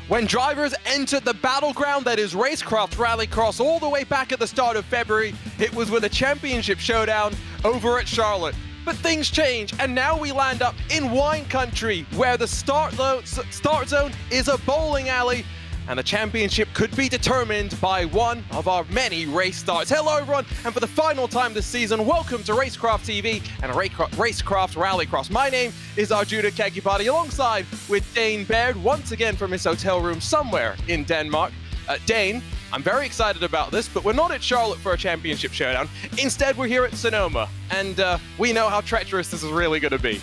When drivers entered the battleground that is Racecraft Rallycross all the way back at the start of February, it was with a championship showdown over at Charlotte. But things change, and now we land up in wine country, where the start zone is a bowling alley, and the championship could be determined by one of our many race starts. Hello everyone, and for the final time this season, welcome to Racecraft TV and Racecraft Rallycross. My name is Arjuna Kekipati, alongside with Dane Baird, once again from his hotel room somewhere in Denmark. Dane, I'm very excited about this, but we're not at Charlotte for a championship showdown. Instead, we're here at Sonoma, and we know how treacherous this is really going to be.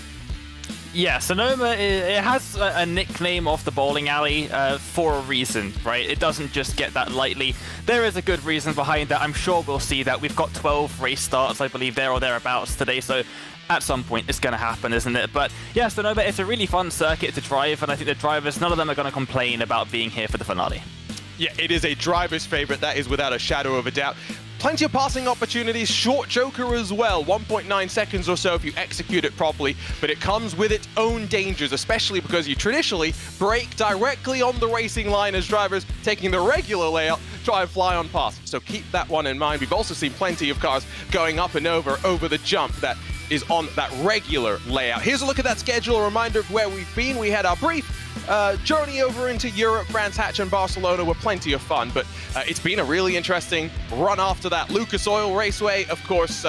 Yeah, Sonoma, it has a nickname of the bowling alley for a reason, right? It doesn't just get that lightly. There is a good reason behind that. I'm sure we'll see that. We've got 12 race starts, I believe, there or thereabouts today, so at some point it's going to happen, isn't it? But yeah, Sonoma, it's a really fun circuit to drive, and I think the drivers, none of them are going to complain about being here for the finale. Yeah, it is a driver's favorite, that is without a shadow of a doubt. Plenty of passing opportunities, short joker as well, 1.9 seconds or so if you execute it properly, but it comes with its own dangers, especially because you traditionally brake directly on the racing line as drivers taking the regular layout try and fly on past. So keep that one in mind. We've also seen plenty of cars going up and over the jump that is on that regular layout. Here's a look at that schedule, a reminder of where we've been. We had our brief journey over into Europe, Brands Hatch and Barcelona were plenty of fun, but it's been a really interesting run after that. Lucas Oil Raceway, of course,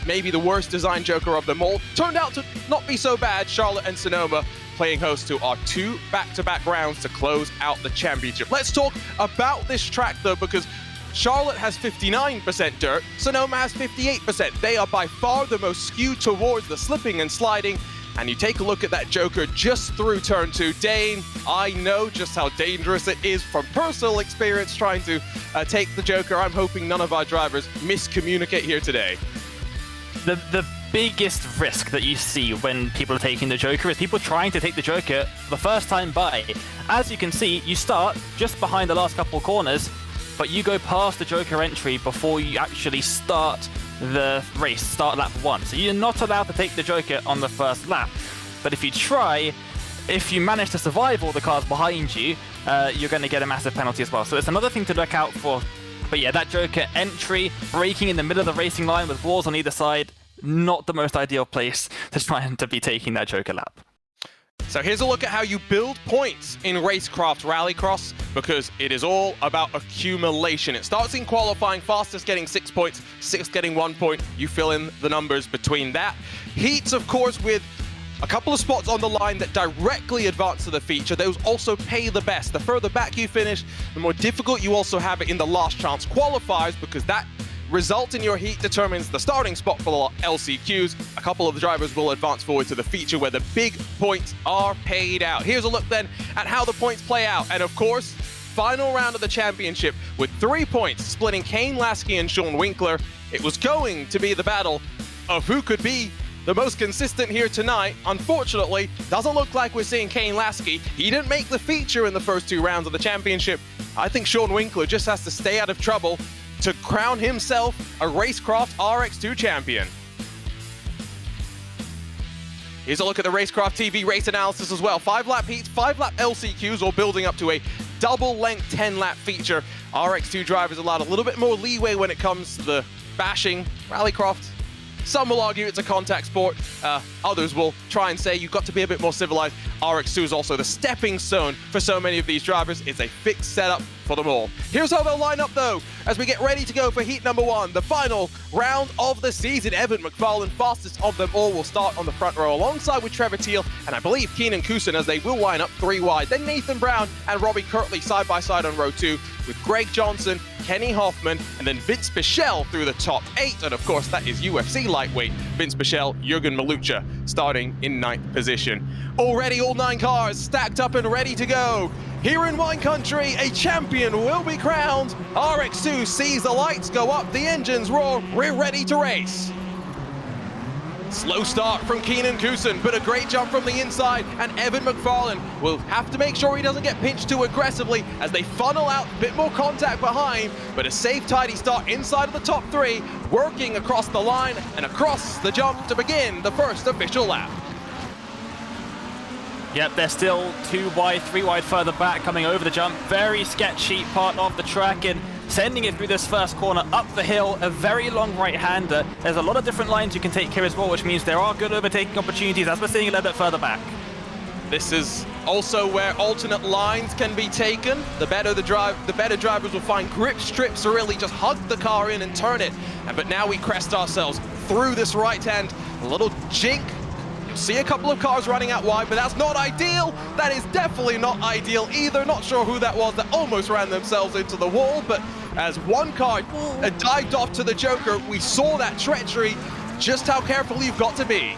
maybe the worst design joker of them all. Turned out to not be so bad. Charlotte and Sonoma playing host to our two back-to-back rounds to close out the championship. Let's talk about this track though, because Charlotte has 59% dirt, Sonoma has 58%. They are by far the most skewed towards the slipping and sliding. And you take a look at that joker just through turn 2. Dane, I know just how dangerous it is from personal experience trying to take the joker. I'm hoping none of our drivers miscommunicate here today. The biggest risk that you see when people are taking the joker is people trying to take the joker the first time by. As you can see, you start just behind the last couple corners, but you go past the joker entry before you actually start the race, start lap 1. So you're not allowed to take the joker on the first lap. But if you try, if you manage to survive all the cars behind you, you're going to get a massive penalty as well. So it's another thing to look out for. But yeah, that joker entry, braking in the middle of the racing line with walls on either side, not the most ideal place to try to be taking that joker lap. So here's a look at how you build points in Racecraft Rallycross, because it is all about accumulation. It starts in qualifying, fastest getting 6 points, sixth getting 1 point. You fill in the numbers between that. Heats, of course, with a couple of spots on the line that directly advance to the feature. Those also pay the best. The further back you finish, the more difficult you also have it in the last chance qualifiers, because that result in your heat determines the starting spot for the LCQs. A couple of the drivers will advance forward to the feature where the big points are paid out. Here's a look then at how the points play out. And of course, final round of the championship with 3 points splitting Kane Lasky and Sean Winkler. It was going to be the battle of who could be the most consistent here tonight. Unfortunately, doesn't look like we're seeing Kane Lasky. He didn't make the feature in the first 2 rounds of the championship. I think Sean Winkler just has to stay out of trouble to crown himself a Racecraft RX2 champion. Here's a look at the Racecraft TV race analysis as well. 5-lap heats, 5-lap LCQs, all building up to a double-length 10-lap feature. RX2 drivers allowed a little bit more leeway when it comes to the bashing. Rallycraft, some will argue it's a contact sport. Others will try and say you've got to be a bit more civilized. RX2 is also the stepping stone for so many of these drivers. It's a fixed setup for them all. Here's how they'll line up though, as we get ready to go for heat number 1, the final round of the season. Evan McFarlane, fastest of them all, will start on the front row alongside with Trevor Teal and I believe Keenan Kusin, as they will line up 3 wide. Then Nathan Brown and Robbie Kirtley side by side on row 2 with Greg Johnson, Kenny Hoffman, and then Vince Pichel through the top 8. And of course, that is UFC lightweight Vince Pichel, Jürgen Malucha starting in 9th position. Already all 9 cars stacked up and ready to go. Here in wine country, a champion will be crowned. RX2 sees the lights go up, the engines roar, we're ready to race. Slow start from Keenan Kusin, but a great jump from the inside, and Evan McFarlane will have to make sure he doesn't get pinched too aggressively as they funnel out a bit more contact behind, but a safe, tidy start inside of the top 3, working across the line and across the jump to begin the first official lap. Yep, they're still 2 wide, 3 wide further back, coming over the jump. Very sketchy part of the track, and sending it through this first corner up the hill, a very long right-hander. There's a lot of different lines you can take here as well, which means there are good overtaking opportunities as we're seeing a little bit further back. This is also where alternate lines can be taken. The better drivers will find grip strips to really just hug the car in and turn it. But now we crest ourselves through this right hand, a little jink. You'll see a couple of cars running out wide, but that's not ideal. That is definitely not ideal either. Not sure who that was that almost ran themselves into the wall, but as one car dived off to the Joker, we saw that treachery, just how careful you've got to be.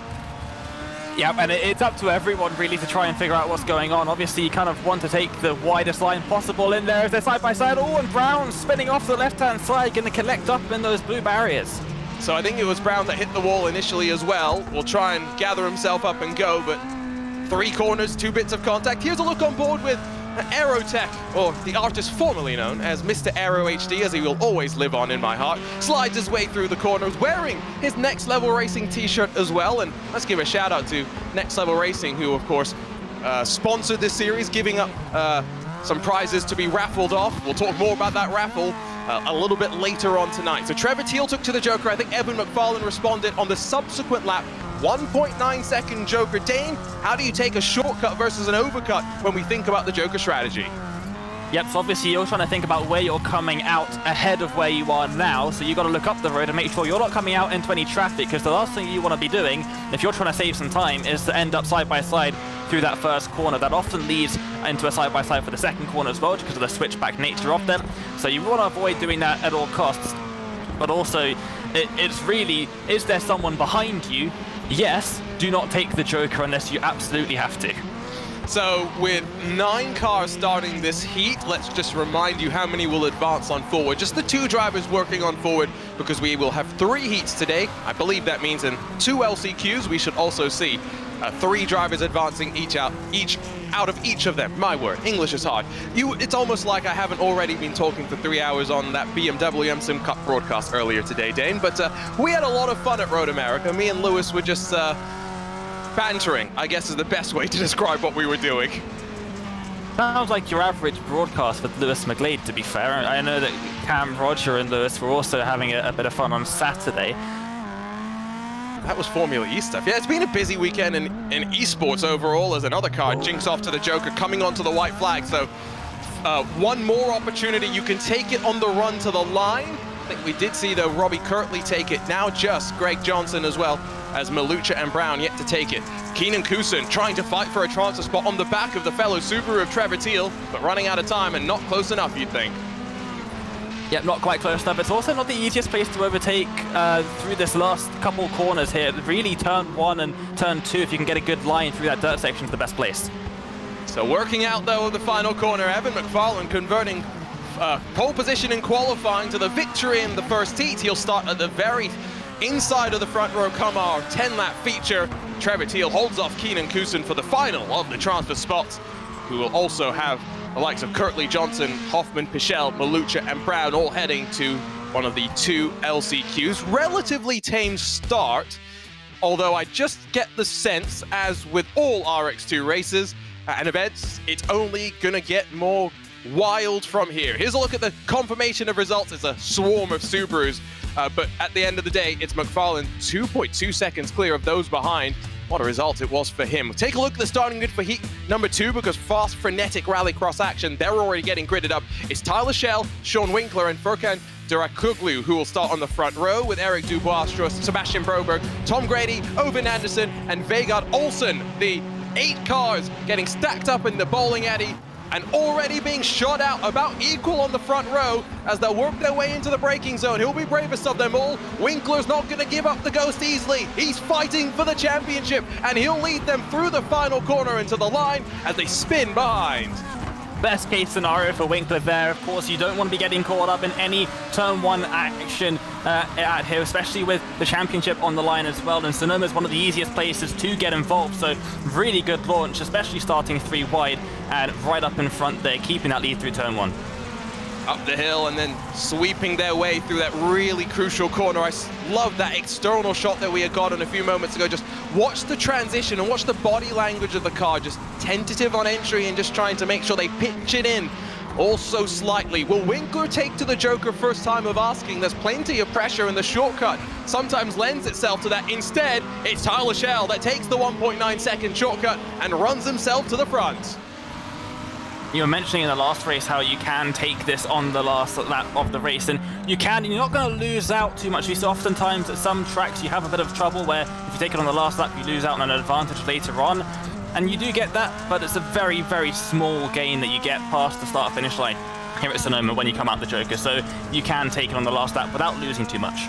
Yep, and it's up to everyone really to try and figure out what's going on. Obviously, you kind of want to take the widest line possible in there as they're side by side. Oh, and Brown spinning off the left-hand side, going to collect up in those blue barriers. So I think it was Brown that hit the wall initially as well. Will try and gather himself up and go, but 3 corners, 2 bits of contact. Here's a look on board with Aerotech, or the artist formerly known as Mr. Aero HD, as he will always live on in my heart. Slides his way through the corners, wearing his Next Level Racing t-shirt as well. And let's give a shout out to Next Level Racing, who of course sponsored this series, giving up some prizes to be raffled off. We'll talk more about that raffle a little bit later on tonight. So Trevor Teal took to the Joker. I think Evan McFarlane responded on the subsequent lap. 1.9 second Joker. Dane, how do you take a shortcut versus an overcut when we think about the Joker strategy? Yep, so obviously you're trying to think about where you're coming out ahead of where you are now, so you've got to look up the road and make sure you're not coming out into any traffic, because the last thing you want to be doing, if you're trying to save some time, is to end up side by side through that first corner. That often leads into a side by side for the second corner as well, because of the switchback nature of them. So you want to avoid doing that at all costs. But also, it's really, is there someone behind you? Yes, do not take the Joker unless you absolutely have to. So with 9 cars starting this heat, let's just remind you how many will advance on forward. Just the 2 drivers working on forward, because we will have 3 heats today. I believe that means in 2 LCQs, we should also see 3 drivers advancing each out of each of them. My word, English is hard. It's almost like I haven't already been talking for 3 hours on that BMW MSIM Cup broadcast earlier today, Dane. But we had a lot of fun at Road America. Me and Lewis were just bantering, I guess is the best way to describe what we were doing. Sounds like your average broadcast with Lewis McGlade, to be fair. I know that Cam, Roger and Lewis were also having a bit of fun on Saturday. That was Formula E stuff. Yeah, it's been a busy weekend in esports overall, as another car jinks off to the Joker, coming onto the white flag. So one more opportunity. You can take it on the run to the line. I think we did see, though, Robbie Kirtley take it. Now just Greg Johnson as well, as Malucha and Brown yet to take it. Keenan Kusin trying to fight for a transfer spot on the back of the fellow Subaru of Trevor Teal, but running out of time and not close enough, you'd think. Yep, not quite close enough. It's also not the easiest place to overtake through this last couple corners here. Really, turn 1 and turn 2, if you can get a good line through that dirt section, is the best place. So working out, though, of the final corner, Evan McFarlane converting pole position in qualifying to the victory in the first heat. He'll start at the very inside of the front row come our 10-lap feature. Trevor Teal holds off Keenan Kusin for the final of the transfer spots, who will also have the likes of Kirtley, Johnson, Hoffman, Pichel, Malucha and Brown all heading to one of the 2 LCQs. Relatively tame start, although I just get the sense, as with all RX2 races and events, it's only gonna get more wild from here. Here's a look at the confirmation of results. It's a swarm of Subarus, but at the end of the day, it's McFarlane 2.2 seconds clear of those behind. What a result it was for him. Take a look at the starting grid for heat number 2, because fast, frenetic rallycross action, they're already getting gridded up. It's Tyler Schell, Sean Winkler, and Furkan Durakoglu who will start on the front row, with Eric Dubois, Sebastian Broberg, Tom Grady, Owen Anderson, and Vegard Olsen. The 8 cars getting stacked up in the bowling alley and already being shot out about equal on the front row as they'll work their way into the braking zone. He'll be bravest of them all. Winkler's not going to give up the ghost easily. He's fighting for the championship, and he'll lead them through the final corner into the line as they spin behind. Best case scenario for Winkler there. Of course, you don't want to be getting caught up in any turn 1 action out here, especially with the championship on the line as well. And Sonoma is one of the easiest places to get involved, so really good launch, especially starting 3 wide and right up in front there, keeping that lead through turn 1. up the hill and then sweeping their way through that really crucial corner. I love that external shot that we had gotten a few moments ago. Just watch the transition and watch the body language of the car, just tentative on entry and just trying to make sure they pitch it in also slightly. Will Winkler take to the Joker first time of asking? There's plenty of pressure and the shortcut sometimes lends itself to that. Instead, it's Tyler Schell that takes the 1.9 second shortcut and runs himself to the front. You were mentioning in the last race how you can take this on the last lap of the race, and you're not going to lose out too much. You see oftentimes at some tracks you have a bit of trouble where if you take it on the last lap you lose out on an advantage later on, and you do get that, but it's a very, very small gain that you get past the start-finish line here at Sonoma when you come out the Joker, so you can take it on the last lap without losing too much.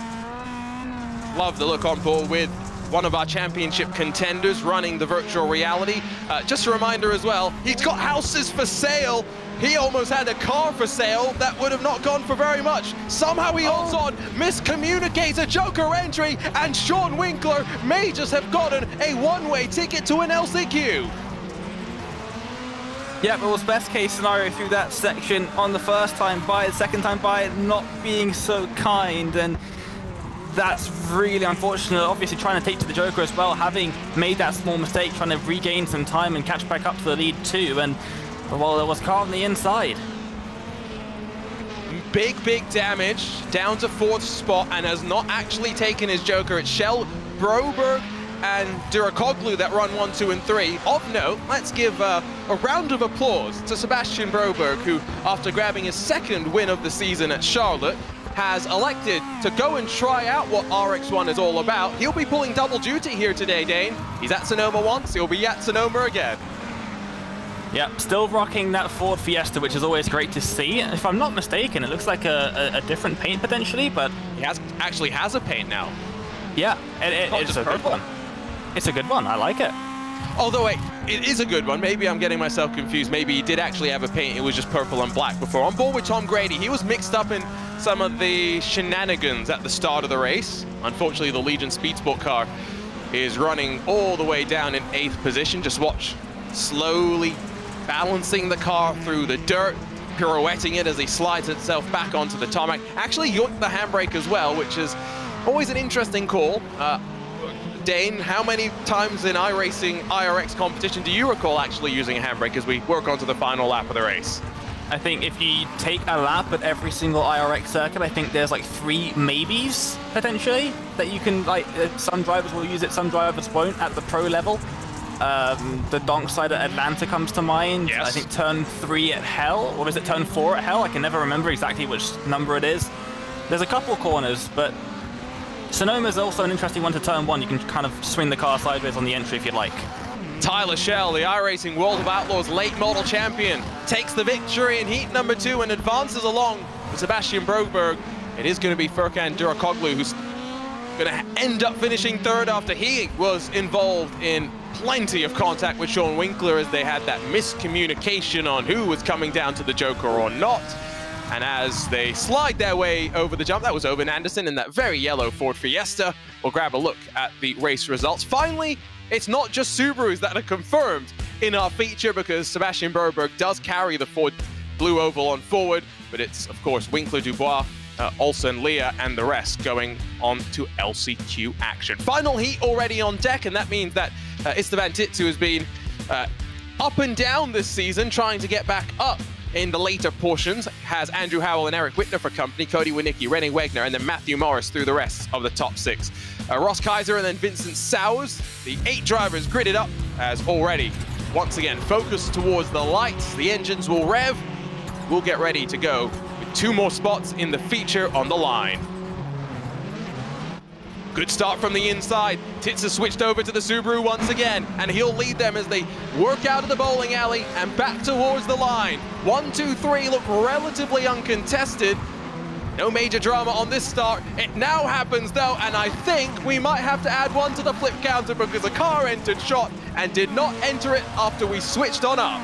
Love the look on board with one of our championship contenders running the virtual reality. Just a reminder as well, he's got houses for sale. He almost had a car for sale that would have not gone for very much. Somehow he holds on, miscommunicates a Joker entry, and Sean Winkler may just have gotten a one-way ticket to an LCQ. Yeah, but it was best case scenario through that section on the first time by, the second time by not being so kind, and that's really unfortunate. Obviously trying to take to the Joker as well, having made that small mistake, trying to regain some time and catch back up to the lead too, and well, there was car on the inside. Big damage, down to 4th spot, and has not actually taken his Joker. It's Schell, Broberg, and Durakoglu that run 1, 2, and 3. Of note, let's give a round of applause to Sebastian Broberg, who, after grabbing his 2nd win of the season at Charlotte, has elected to go and try out what RX1 is all about. He'll be pulling double duty here today, Dane. He's at Sonoma once, he'll be at Sonoma again. Yeah, still rocking that Ford Fiesta, which is always great to see. If I'm not mistaken, it looks like a different paint potentially, but... He actually has a paint now. Yeah, it's a good one. It's a good one, I like it. Although it is a good one. Maybe I'm getting myself confused. Maybe he did actually have a paint, it was just purple and black before. On board with Tom Grady, he was mixed up in some of the shenanigans at the start of the race. Unfortunately, the Legion Speed Sport car is running all the way down in 8th position. Just watch, slowly balancing the car through the dirt, pirouetting it as he slides itself back onto the tarmac. Actually yoinked the handbrake as well, which is always an interesting call. Dane, how many times in iRacing IRX competition do you recall actually using a handbrake as we work onto the final lap of the race? I think if you take a lap at every single IRX circuit, I think there's like 3 maybes potentially that you can, like, some drivers will use it, some drivers won't at the pro level. The donk side at Atlanta comes to mind. Yes. I think turn 3 at Hell, or is it turn 4 at Hell? I can never remember exactly which number it is. There's a couple corners, but Sonoma's also an interesting one to turn 1. You can kind of swing the car sideways on the entry if you'd like. Tyler Schell, the iRacing World of Outlaws late model champion, takes the victory in heat number 2 and advances along with Sebastian Broberg. It is going to be Furkan Durakoglu who's going to end up finishing 3rd after he was involved in plenty of contact with Sean Winkler as they had that miscommunication on who was coming down to the Joker or not. And as they slide their way over the jump, that was Owen Anderson in that very yellow Ford Fiesta. We'll grab a look at the race results. Finally, it's not just Subarus that are confirmed in our feature because Sebastian Broberg does carry the Ford Blue Oval on forward, but it's, of course, Winkler, Dubois, Olsen, Leah, and the rest going on to LCQ action. Final heat already on deck, and that means that Esteban Titsu has been up and down this season, trying to get back up in the later portions. Has Andrew Howell and Eric Whitner for company, Cody Winicki, Rene Wegner, and then Matthew Morris through the rest of the top 6. Ross Kaiser and then Vincent Sowers. The 8 drivers gridded up as already, once again, focused towards the lights. The engines will rev. We'll get ready to go with 2 more spots in the feature on the line. Good start from the inside. Titz has switched over to the Subaru once again, and he'll lead them as they work out of the bowling alley and back towards the line. 1, 2, 3 look relatively uncontested. No major drama on this start. It now happens though, and I think we might have to add 1 to the flip counter because a car entered shot and did not enter it after we switched on up.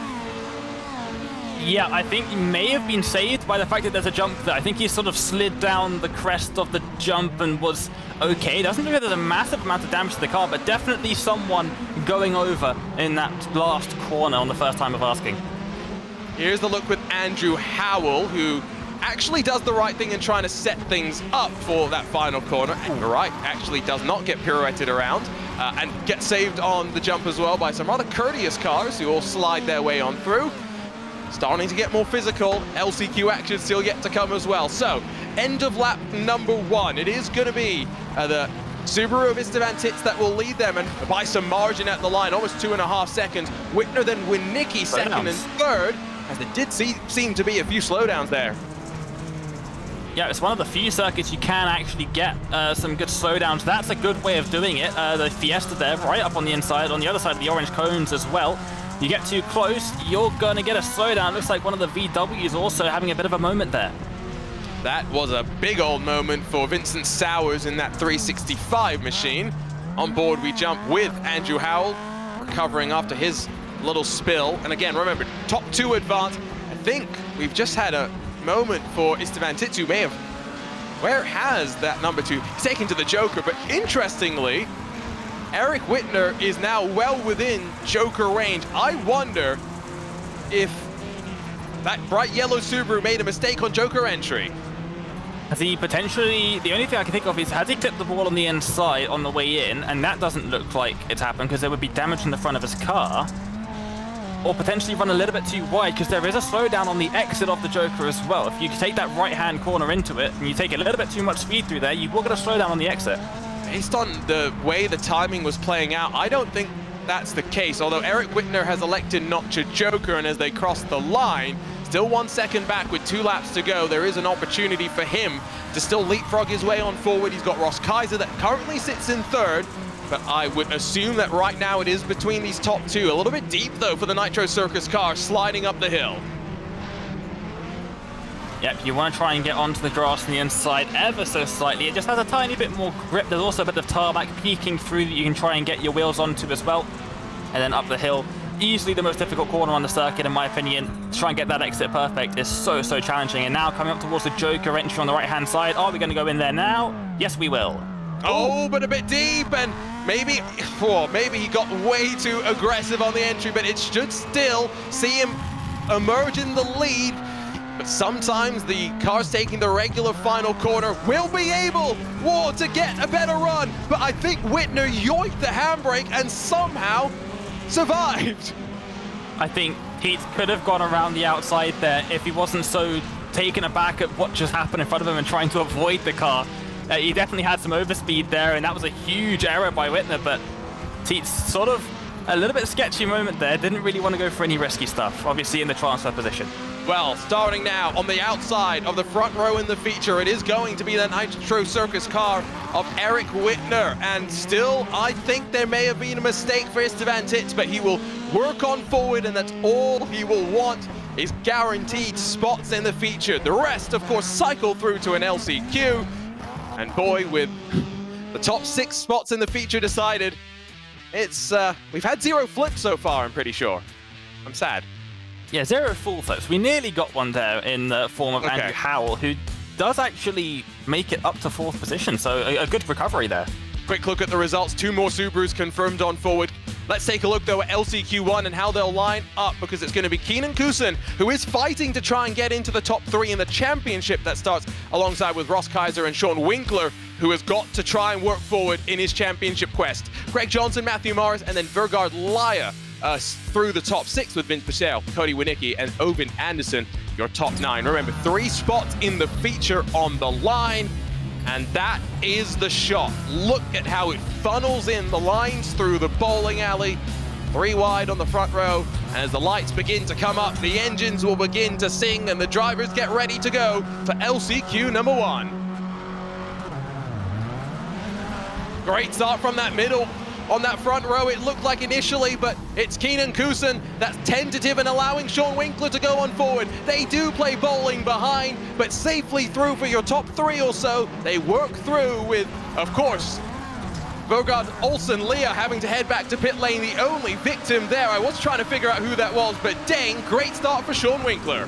Yeah, I think he may have been saved by the fact that there's a jump there. I think he sort of slid down the crest of the jump and was okay. Doesn't look like there's a massive amount of damage to the car, but definitely someone going over in that last corner on the first time of asking. Here's the look with Andrew Howell, who actually does the right thing in trying to set things up for that final corner. Right, actually does not get pirouetted around and get saved on the jump as well by some rather courteous cars who all slide their way on through. Starting to get more physical. LCQ action still yet to come as well. So, end of lap number 1. It is going to be the Subaru of Istvan Tits that will lead them, and by some margin at the line, almost 2.5 seconds. Whitner then Winicki second and third, as there did seem to be a few slowdowns there. Yeah, it's one of the few circuits you can actually get some good slowdowns. That's a good way of doing it. The Fiesta there, right up on the inside, on the other side of the orange cones as well. You get too close, you're going to get a slowdown. Looks like one of the VWs also having a bit of a moment there. That was a big old moment for Vincent Sowers in that 365 machine. On board we jump with Andrew Howell, recovering after his little spill. And again, remember, top 2 advance. I think we've just had a moment for Istvan Tits, who may have... Where has that number 2? He's taken to the Joker, but interestingly, Eric Whitner is now well within Joker range. I wonder if that bright yellow Subaru made a mistake on Joker entry. Has he potentially, the only thing I can think of is, has he clipped the ball on the inside on the way in, and that doesn't look like it's happened because there would be damage in the front of his car, or potentially run a little bit too wide because there is a slowdown on the exit of the Joker as well. If you take that right-hand corner into it and you take a little bit too much speed through there, you will get a slowdown on the exit. Based on the way the timing was playing out, I don't think that's the case, although Eric Whitner has elected not to Joker, and as they cross the line, still 1 second back with 2 laps to go, there is an opportunity for him to still leapfrog his way on forward. He's got Ross Kaiser that currently sits in 3rd, but I would assume that right now it is between these top 2. A little bit deep, though, for the Nitro Circus car sliding up the hill. Yep, you want to try and get onto the grass on the inside ever so slightly. It just has a tiny bit more grip. There's also a bit of tarmac peeking through that you can try and get your wheels onto as well. And then up the hill. Easily the most difficult corner on the circuit, in my opinion. To try and get that exit perfect is so challenging. And now coming up towards the Joker entry on the right-hand side. Are we going to go in there now? Yes, we will. Oh, but a bit deep, and maybe he got way too aggressive on the entry, but it should still see him emerge in the lead. But sometimes the cars taking the regular final corner will be able to get a better run. But I think Whitner yoinked the handbrake and somehow survived. I think Pete could have gone around the outside there if he wasn't so taken aback at what just happened in front of him and trying to avoid the car. He definitely had some overspeed there, and that was a huge error by Whitner, but Teet's sort of a little bit sketchy moment there. Didn't really want to go for any risky stuff, obviously in the transfer position. Well, starting now on the outside of the front row in the feature, it is going to be the Nitro Circus car of Eric Whitner. And still, I think there may have been a mistake for Istvan Tits, but he will work on forward, and that's all he will want is guaranteed spots in the feature. The rest, of course, cycle through to an LCQ. And boy, with the top 6 spots in the feature decided, it's we've had 0 flips so far, I'm pretty sure. I'm sad. Yeah, 0 full flips. We nearly got one there in the form of Andrew Howell, who does actually make it up to 4th position, so a good recovery there. Quick look at the results. 2 more Subarus confirmed on forward. Let's take a look, though, at LCQ1 and how they'll line up, because it's going to be Keenan Kusin, who is fighting to try and get into the top 3 in the championship that starts alongside with Ross Kaiser and Sean Winkler, who has got to try and work forward in his championship quest. Greg Johnson, Matthew Morris, and then Vergard Laya through the top 6 with Vince Pichel, Cody Winicki, and Owen Anderson, your top 9. Remember, 3 spots in the feature on the line. And that is the shot. Look at how it funnels in the lines through the bowling alley. 3 wide on the front row. And as the lights begin to come up, the engines will begin to sing and the drivers get ready to go for LCQ number 1. Great start from that middle. On that front row, it looked like initially, but it's Keenan Kusin that's tentative and allowing Sean Winkler to go on forward. They do play bowling behind, but safely through for your top 3 or so. They work through with, of course, Bogard Olsen Leah having to head back to pit lane, the only victim there. I was trying to figure out who that was, but dang, great start for Sean Winkler.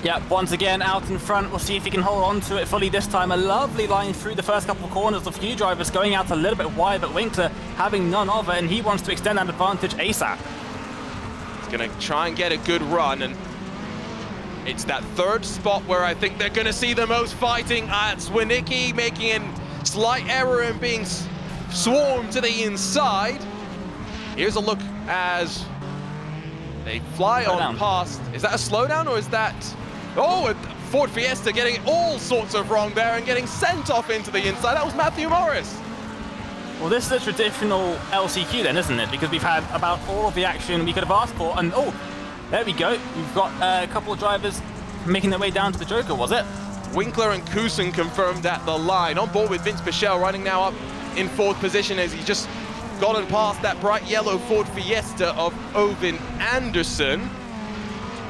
Yeah, once again out in front. We'll see if he can hold on to it fully this time. A lovely line through the first couple of corners. A few drivers going out a little bit wide, but Winkler having none of it, and he wants to extend that advantage ASAP. He's going to try and get a good run, and It's that third spot where I think they're going to see the most fighting. Swinicki making a slight error and being swarmed to the inside. Here's a look as they fly on past. Is that a slowdown or is that... Oh, Ford Fiesta getting all sorts of wrong there and getting sent off into the inside. That was Matthew Morris. Well, this is a traditional LCQ then, isn't it? Because we've had about all of the action we could have asked for. And oh, there we go. We've got a couple of drivers making their way down to the Joker, was it? Winkler and Kusen confirmed at the line. On board with Vince Pichel, running now up in fourth position as he just gotten past that bright yellow Ford Fiesta of Ovin Anderson.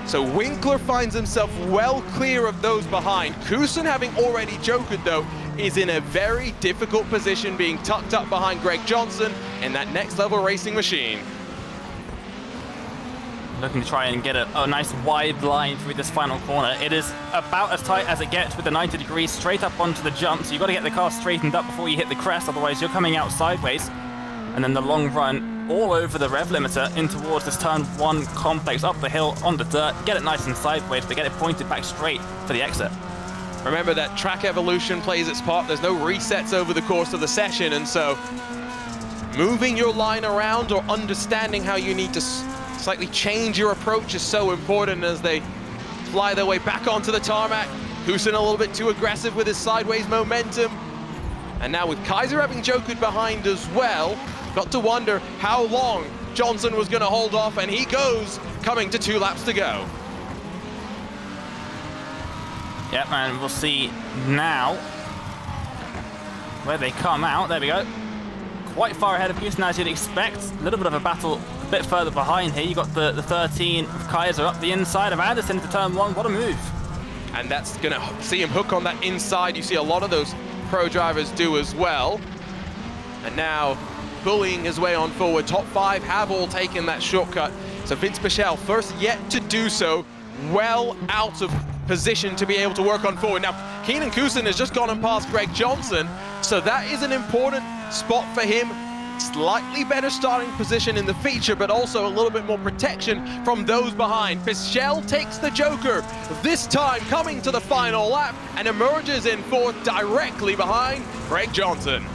So Winkler finds himself well clear of those behind. Kusen, having already jokered though, is in a very difficult position, being tucked up behind Greg Johnson in that next level racing machine. Looking to try and get a nice wide line through this final corner. It is about as tight as it gets with the 90 degrees straight up onto the jump, so you've got to get the car straightened up before you hit the crest, otherwise you're coming out sideways. And then the long run all over the rev limiter in towards this turn one complex, up the hill, on the dirt, get it nice and sideways, but get it pointed back straight for the exit. Remember that track evolution plays its part. There's no resets over the course of the session, and so moving your line around or understanding how you need to slightly change your approach is so important as they fly their way back onto the tarmac. Kusen a little bit too aggressive with his sideways momentum. And now with Kaiser having jokered behind as well, got to wonder how long Johnson was going to hold off, and he goes, coming to 2 laps to go. Yep, and we'll see now where they come out. There we go. Quite far ahead of Houston, as you'd expect. A little bit of a battle a bit further behind here. You got the 13 of Kaiser up the inside of Anderson into turn one. What a move. And that's going to see him hook on that inside. You see a lot of those pro drivers do as well. And now bullying his way on forward. Top 5 have all taken that shortcut. So Vince Pichel, first yet to do so, well out of position to be able to work on forward. Now, Keenan Kusen has just gone and past Greg Johnson, so that is an important spot for him. Slightly better starting position in the feature, but also a little bit more protection from those behind. Pichel takes the Joker, this time coming to the final lap, and emerges in fourth directly behind Greg Johnson.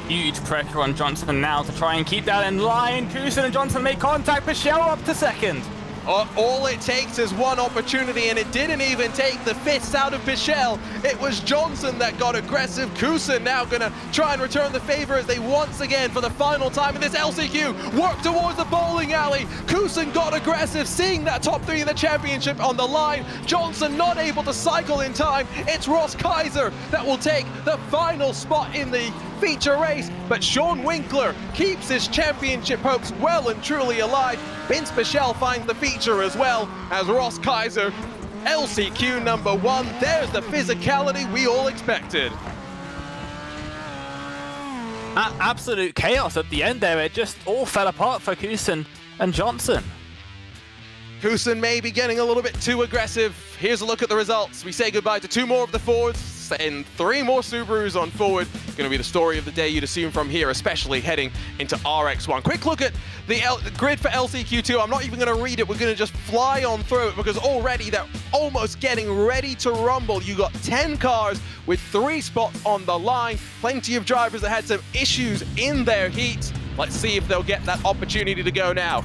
Huge pressure on Johnson now to try and keep that in line. Kusen and Johnson make contact, Pichel up to second. All it takes is one opportunity, and it didn't even take the fists out of Pichel. It was Johnson that got aggressive. Kusen now gonna try and return the favor as they once again, for the final time in this LCQ, work towards the bowling alley. Kusen got aggressive, seeing that top 3 in the championship on the line. Johnson not able to cycle in time. It's Ross Kaiser that will take the final spot in the feature race, but Sean Winkler keeps his championship hopes well and truly alive. Vince Pichel finds the feature as well as Ross Kaiser. LCQ number 1, there's the physicality we all expected. Absolute chaos at the end there. It just all fell apart for Kusen and Johnson. Kusen may be getting a little bit too aggressive. Here's a look at the results. We say goodbye to 2 more of the Fords and 3 more Subarus on forward. Going to be the story of the day, you'd assume, from here, especially heading into RX1. Quick look at the grid for LCQ2. I'm not even going to read it. We're going to just fly on through it because already they're almost getting ready to rumble. You got 10 cars with 3 spots on the line. Plenty of drivers that had some issues in their heats. Let's see if they'll get that opportunity to go now.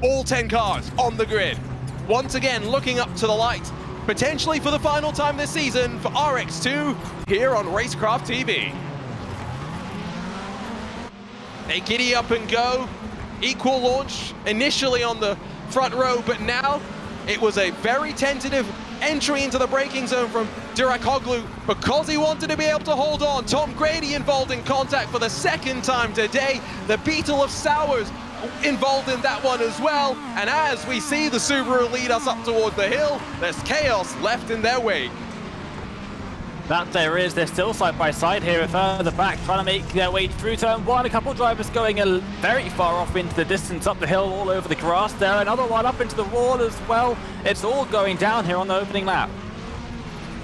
All 10 cars on the grid. Once again, looking up to the light, potentially for the final time this season for RX2 here on Racecraft TV. They giddy up and go. Equal launch initially on the front row, but now it was a very tentative entry into the braking zone from Dirakoglu because he wanted to be able to hold on. Tom Grady involved in contact for the 2nd time today. The Beetle of Sowers involved in that one as well. And as we see the Subaru lead us up toward the hill, there's chaos left in their wake. That there is. They're still side by side here, further back, trying to make their way through turn 1. A couple of drivers going very far off into the distance, up the hill, all over the grass there. Another one up into the wall as well. It's all going down here on the opening lap.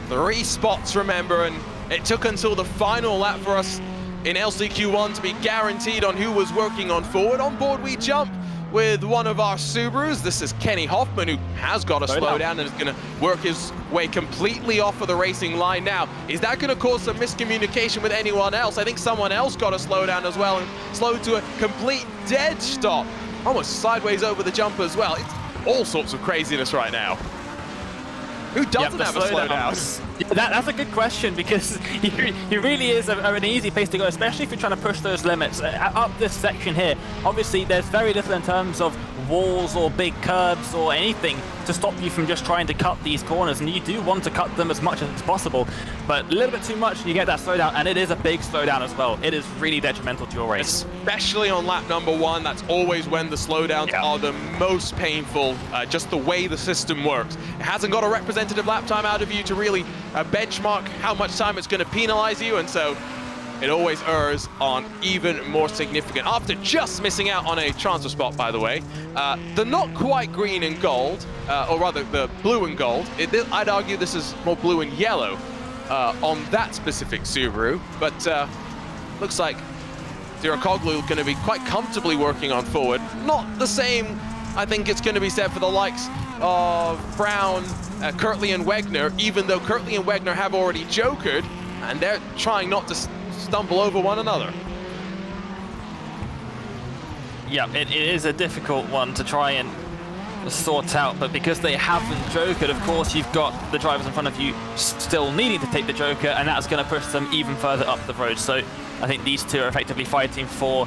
3 spots, remember, and it took until the final lap for us in LCQ1 to be guaranteed on who was working on forward. On board we jump with one of our Subarus. This is Kenny Hoffman, who has got a slowdown and is going to work his way completely off of the racing line now. Is that going to cause some miscommunication with anyone else? I think someone else got a slowdown as well and slowed to a complete dead stop. Almost sideways over the jump as well. It's all sorts of craziness right now. Who doesn't have a slowdown? That's a good question, because he really is an easy place to go, especially if you're trying to push those limits. Up this section here, obviously there's very little in terms of walls or big curbs or anything to stop you from just trying to cut these corners, and you do want to cut them as much as possible, but a little bit too much and you get that slowdown, and it is a big slowdown as well. It is really detrimental to your race. Especially on lap number 1, that's always when the slowdowns are the most painful, just the way the system works. It hasn't got a representative lap time out of you to really benchmark how much time it's going to penalize you, and so it always errs on even more significant. After just missing out on a transfer spot, by the way, the not quite green and gold, or rather the blue and gold, I'd argue this is more blue and yellow on that specific Subaru, but looks like Ziracoglu going to be quite comfortably working on forward. Not the same, I think it's going to be said for the likes of Brown, Kirtley and Wegner, even though Kirtley and Wegner have already jokered, and they're trying not to stumble over one another. Yeah, it is a difficult one to try and sort out, but because they haven't jokered, of course you've got the drivers in front of you still needing to take the joker, and that's going to push them even further up the road. So I think these two are effectively fighting for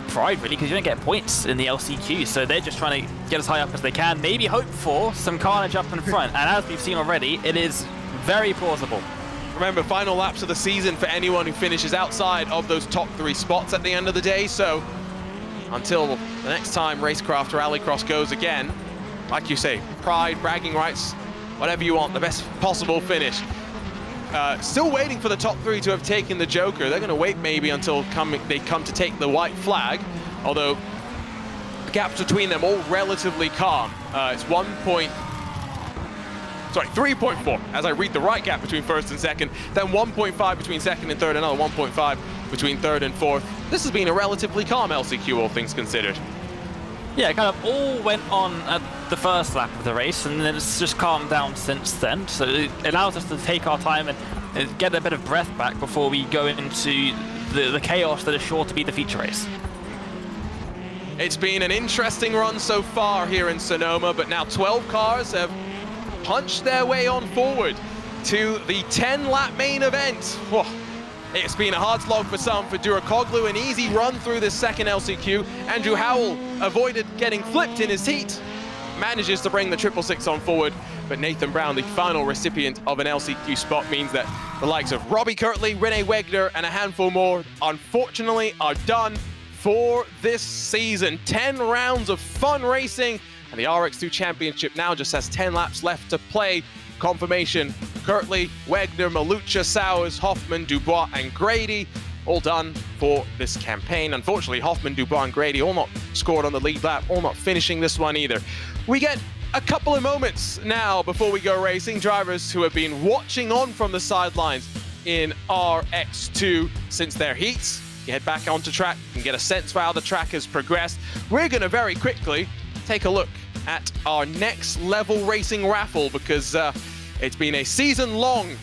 pride, really, because you don't get points in the LCQ, so they're just trying to get as high up as they can, maybe hope for some carnage up in front, and as we've seen already, it is very plausible. Remember, final laps of the season for anyone who finishes outside of those top 3 spots at the end of the day, so until the next time Racecraft Rallycross goes again, like you say, pride, bragging rights, whatever you want, the best possible finish. Still waiting for the top 3 to have taken the joker. They're going to wait maybe until they come to take the white flag, although the gaps between them all relatively calm. It's 3.4, as I read the right gap between first and second, then 1.5 between second and third, another 1.5 between third and fourth. This has been a relatively calm LCQ, all things considered. Yeah, it kind of all went on at the first lap of the race, and then it's just calmed down since then. So it allows us to take our time and get a bit of breath back before we go into the chaos that is sure to be the feature race. It's been an interesting run so far here in Sonoma, but now 12 cars have punched their way on forward to the 10-lap main event. Whoa. It's been a hard slog for some. For Ziracoglu, an easy run through this second LCQ. Andrew Howell avoided getting flipped in his heat, manages to bring the 666 on forward, but Nathan Brown, the final recipient of an LCQ spot, means that the likes of Robbie Kirtley, Rene Wegner, and a handful more, unfortunately, are done for this season. 10 rounds of fun racing, and the RX2 Championship now just has 10 laps left to play. Confirmation: Kirtley, Wegner, Malucha, Sowers, Hoffman, Dubois, and Grady, all done for this campaign. Unfortunately, Hoffman, Dubois, and Grady all not scored on the lead lap, all not finishing this one either. We get a couple of moments now before we go racing. Drivers who have been watching on from the sidelines in RX2 since their heats, you head back onto track and get a sense for how the track has progressed. We're going to very quickly take a look at our next level racing raffle, because it's been a season-long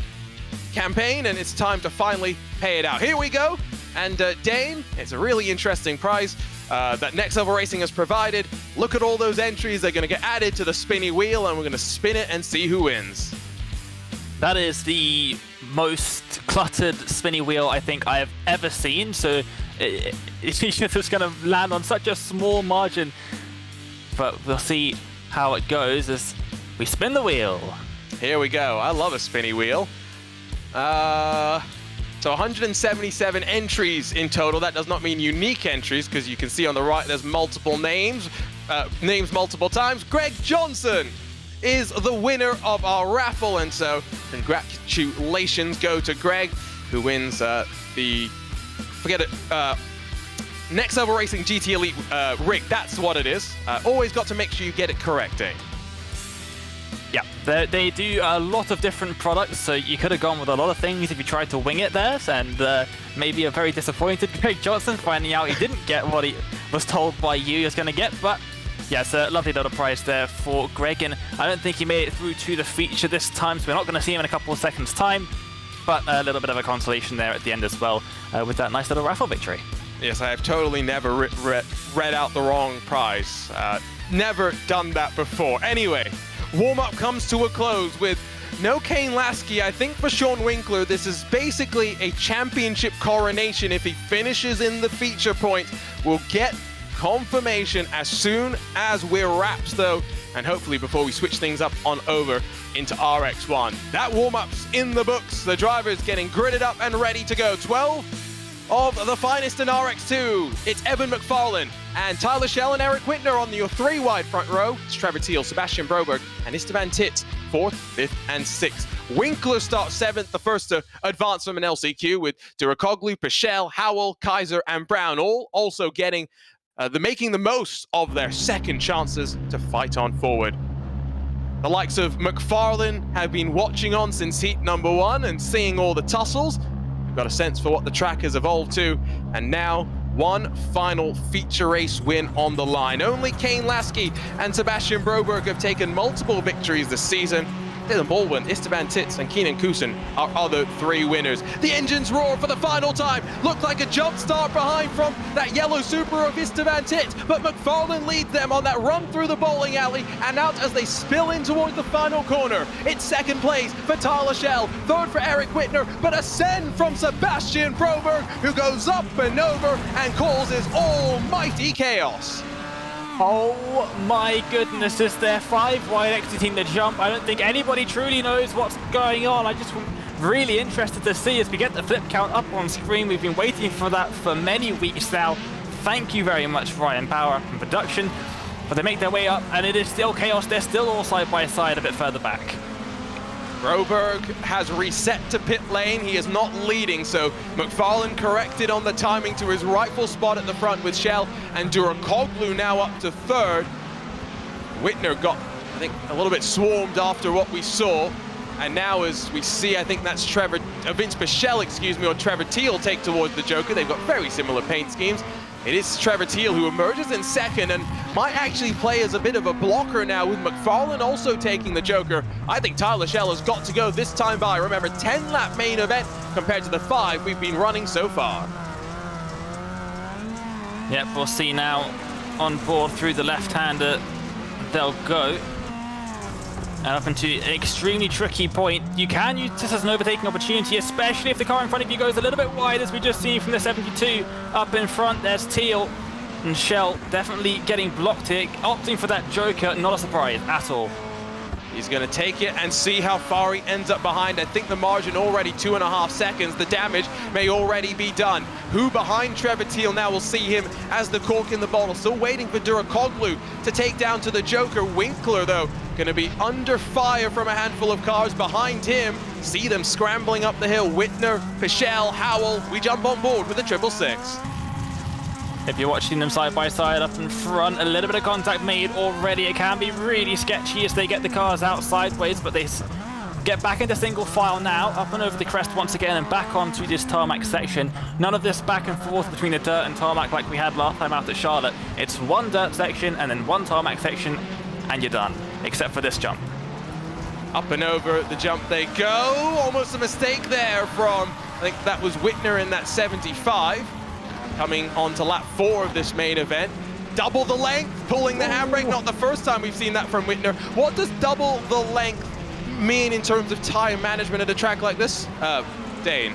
campaign and it's time to finally pay it out. Here we go. And Dane, it's a really interesting prize that Next Level Racing has provided. Look at all those entries. They're going to get added to the spinny wheel, and we're going to spin it and see who wins. That is the most cluttered spinny wheel I think I have ever seen. So it's just going to land on such a small margin. But we'll see how it goes as we spin the wheel. Here we go. I love a spinny wheel. So 177 entries in total. That does not mean unique entries, because you can see on the right there's multiple names, multiple times. Greg Johnson is the winner of our raffle, and so congratulations go to Greg, who wins Next Level Racing GT Elite rig. That's what it is. Always got to make sure you get it correct, eh? Yeah, they do a lot of different products, so you could have gone with a lot of things if you tried to wing it there, and maybe a very disappointed Greg Johnson finding out he didn't get what was told by you he was going to get, but yeah, it's a lovely little prize there for Greg, and I don't think he made it through to the feature this time, so we're not going to see him in a couple of seconds' time, but a little bit of a consolation there at the end as well with that nice little raffle victory. Yes, I have totally never read out the wrong prize. Never done that before. Anyway, warm-up comes to a close with no Kane Lasky. I think for Sean Winkler, this is basically a championship coronation. If he finishes in the feature point, we'll get confirmation as soon as we're wrapped, though, and hopefully before we switch things up on over into RX1. That warm-up's in the books. The driver's getting gridded up and ready to go. 12 of the finest in RX2. It's Evan McFarlane and Tyler Schell and Eric Whitner on your 3-wide front row. It's Trevor Thiel, Sebastian Broberg, and Esteban Titz, 4th, 5th, and 6th. Winkler starts 7th, the first to advance from an LCQ, with Durakoglu, Pichel, Howell, Kaiser, and Brown, all also getting making the most of their second chances to fight on forward. The likes of McFarlane have been watching on since heat number 1 and seeing all the tussles. We've got a sense for what the track has evolved to, and now one final feature race win on the line. Only Kane Lasky and Sebastian Broberg have taken multiple victories this season. Dylan Baldwin, Esteban Titz, and Keenan Kusin are other 3 winners. The engines roar for the final time. Looked like a jump start behind from that yellow Super of Esteban Titz, but McFarlane leads them on that run through the bowling alley and out as they spill in towards the final corner. It's 2nd place for Tyler Schell, 3rd for Eric Whitner, but a send from Sebastian Broberg, who goes up and over and causes almighty chaos. Oh my goodness, is there 5 wide exiting the jump? I don't think anybody truly knows what's going on. I just really interested to see as we get the flip count up on screen. We've been waiting for that for many weeks now. Thank you very much, Ryan Power and production. But they make their way up and it is still chaos. They're still all side by side a bit further back. Broberg has reset to pit lane. He is not leading, so McFarlane corrected on the timing to his rightful spot at the front with Schell, and Durakoglu now up to 3rd. Whitner got, I think, a little bit swarmed after what we saw, and now as we see, I think that's Vince Pichel, excuse me, or Trevor Thiel take towards the Joker. They've got very similar paint schemes. It is Trevor Thiel who emerges in 2nd and might actually play as a bit of a blocker now, with McFarlane also taking the Joker. I think Tyler Schell has got to go this time by. Remember, 10-lap main event compared to the 5 we've been running so far. Yep, we'll see now on board through the left-hander. They'll go. And up into an extremely tricky point. You can use this as an overtaking opportunity, especially if the car in front of you goes a little bit wide, as we just seen from the 72. Up in front, there's Thiel and Schell definitely getting blocked here, opting for that Joker. Not a surprise at all. He's going to take it and see how far he ends up behind. I think the margin already 2.5 seconds. The damage may already be done. Who behind Trevor Thiel now? Will see him as the cork in the bottle. Still waiting for Durakoglu to take down to the Joker. Winkler, though, going to be under fire from a handful of cars behind him. See them scrambling up the hill. Whitner, Pichel, Howell. We jump on board with the 666. If you're watching them side by side up in front, a little bit of contact made already. It can be really sketchy as they get the cars out sideways, but they get back into single file now, up and over the crest once again and back onto this tarmac section. None of this back and forth between the dirt and tarmac like we had last time out at Charlotte. It's one dirt section and then one tarmac section and you're done, except for this jump. Up and over the jump they go. Almost a mistake there from, I think that was Whitner in that 75. Coming on to lap 4 of this main event. Double the length, pulling the handbrake. Not the first time we've seen that from Whitner. What does double the length mean in terms of time management at a track like this? Dane.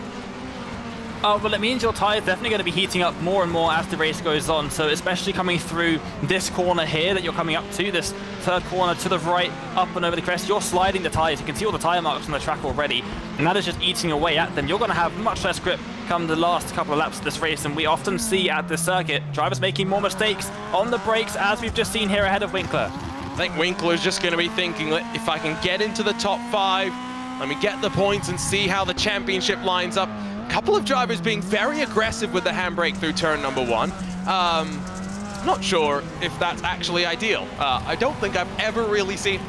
Well, it means your tire is definitely going to be heating up more and more as the race goes on. So especially coming through this corner here that you're coming up to, this 3rd corner to the right, up and over the crest, you're sliding the tires. You can see all the tire marks on the track already, and that is just eating away at them. You're going to have much less grip come the last couple of laps of this race, and we often see at this circuit drivers making more mistakes on the brakes, as we've just seen here ahead of Winkler. I think Winkler's just going to be thinking, if I can get into the top 5, let me get the points and see how the championship lines up. A couple of drivers being very aggressive with the handbrake through turn number 1. Not sure if that's actually ideal. I don't think I've ever really seen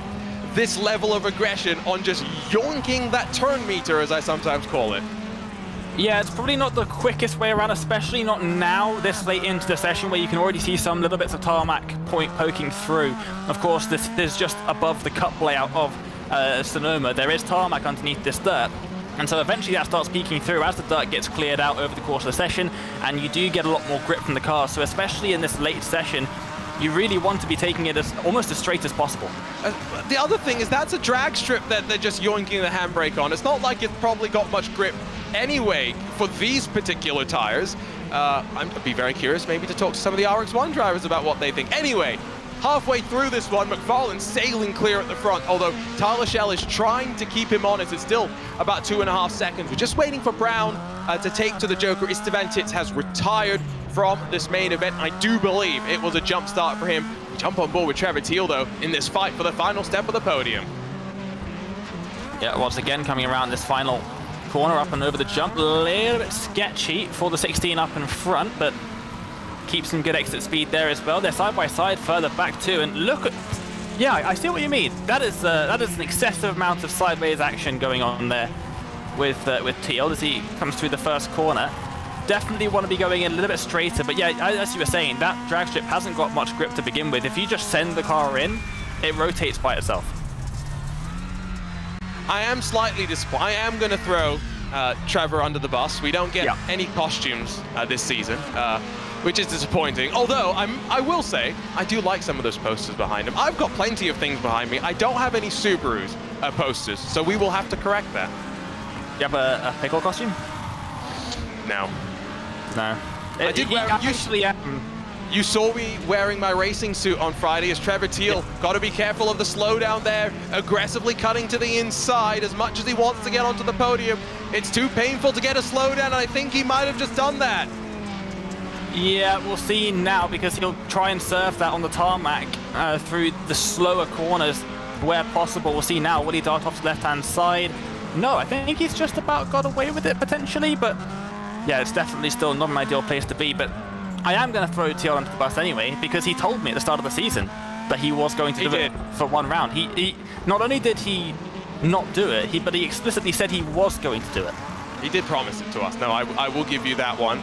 this level of aggression on just yoinking that turn meter, as I sometimes call it. Yeah, it's probably not the quickest way around, especially not now, this late into the session, where you can already see some little bits of tarmac poking through. Of course, this is just above the cup layout of Sonoma. There is tarmac underneath this dirt, and so eventually that starts peeking through as the dirt gets cleared out over the course of the session, and you do get a lot more grip from the car. So especially in this late session, you really want to be taking it as almost as straight as possible. The other thing is that's a drag strip that they're just yoinking the handbrake on. It's not like it's probably got much grip anyway for these particular tires. I'd be very curious maybe to talk to some of the RX1 drivers about what they think. Anyway, halfway through this one, McFarlane sailing clear at the front, although Tyler Schell is trying to keep him honest. It's still about 2.5 seconds. We're just waiting for Brown to take to the Joker. Istvan Tits has retired from this main event. I do believe it was a jump start for him. Jump on board with Trevor Teal, though, in this fight for the final step of the podium. Yeah, once again, coming around this final corner, up and over the jump. A little bit sketchy for the 16 up in front, but keeps some good exit speed there as well. They're side by side further back too, and look at, yeah, I see what you mean. That is an excessive amount of sideways action going on there with Teal as he comes through the first corner. Definitely want to be going in a little bit straighter, but yeah, as you were saying, that drag strip hasn't got much grip to begin with. If you just send the car in, it rotates by itself. I am slightly disappointed. I am going to throw Trevor under the bus. We don't get any costumes this season, which is disappointing. Although, I will say, I do like some of those posters behind him. I've got plenty of things behind me. I don't have any Subarus posters, so we will have to correct that. You have a pickle costume? No. No. I did wear, you saw me wearing my racing suit on Friday as Trevor Teal. Got to be careful of the slowdown there. Aggressively cutting to the inside as much as he wants to get onto the podium. It's too painful to get a slowdown, and I think he might have just done that. Yeah, we'll see now, because he'll try and surf that on the tarmac through the slower corners where possible. We'll see now. Will he dart off the left-hand side? No, I think he's just about got away with it potentially, but yeah, it's definitely still not an ideal place to be. But I am going to throw Teal under the bus anyway, because he told me at the start of the season that he was going to do it for one round. He not only did he not do it, but he explicitly said he was going to do it. He did promise it to us. No, I will give you that one.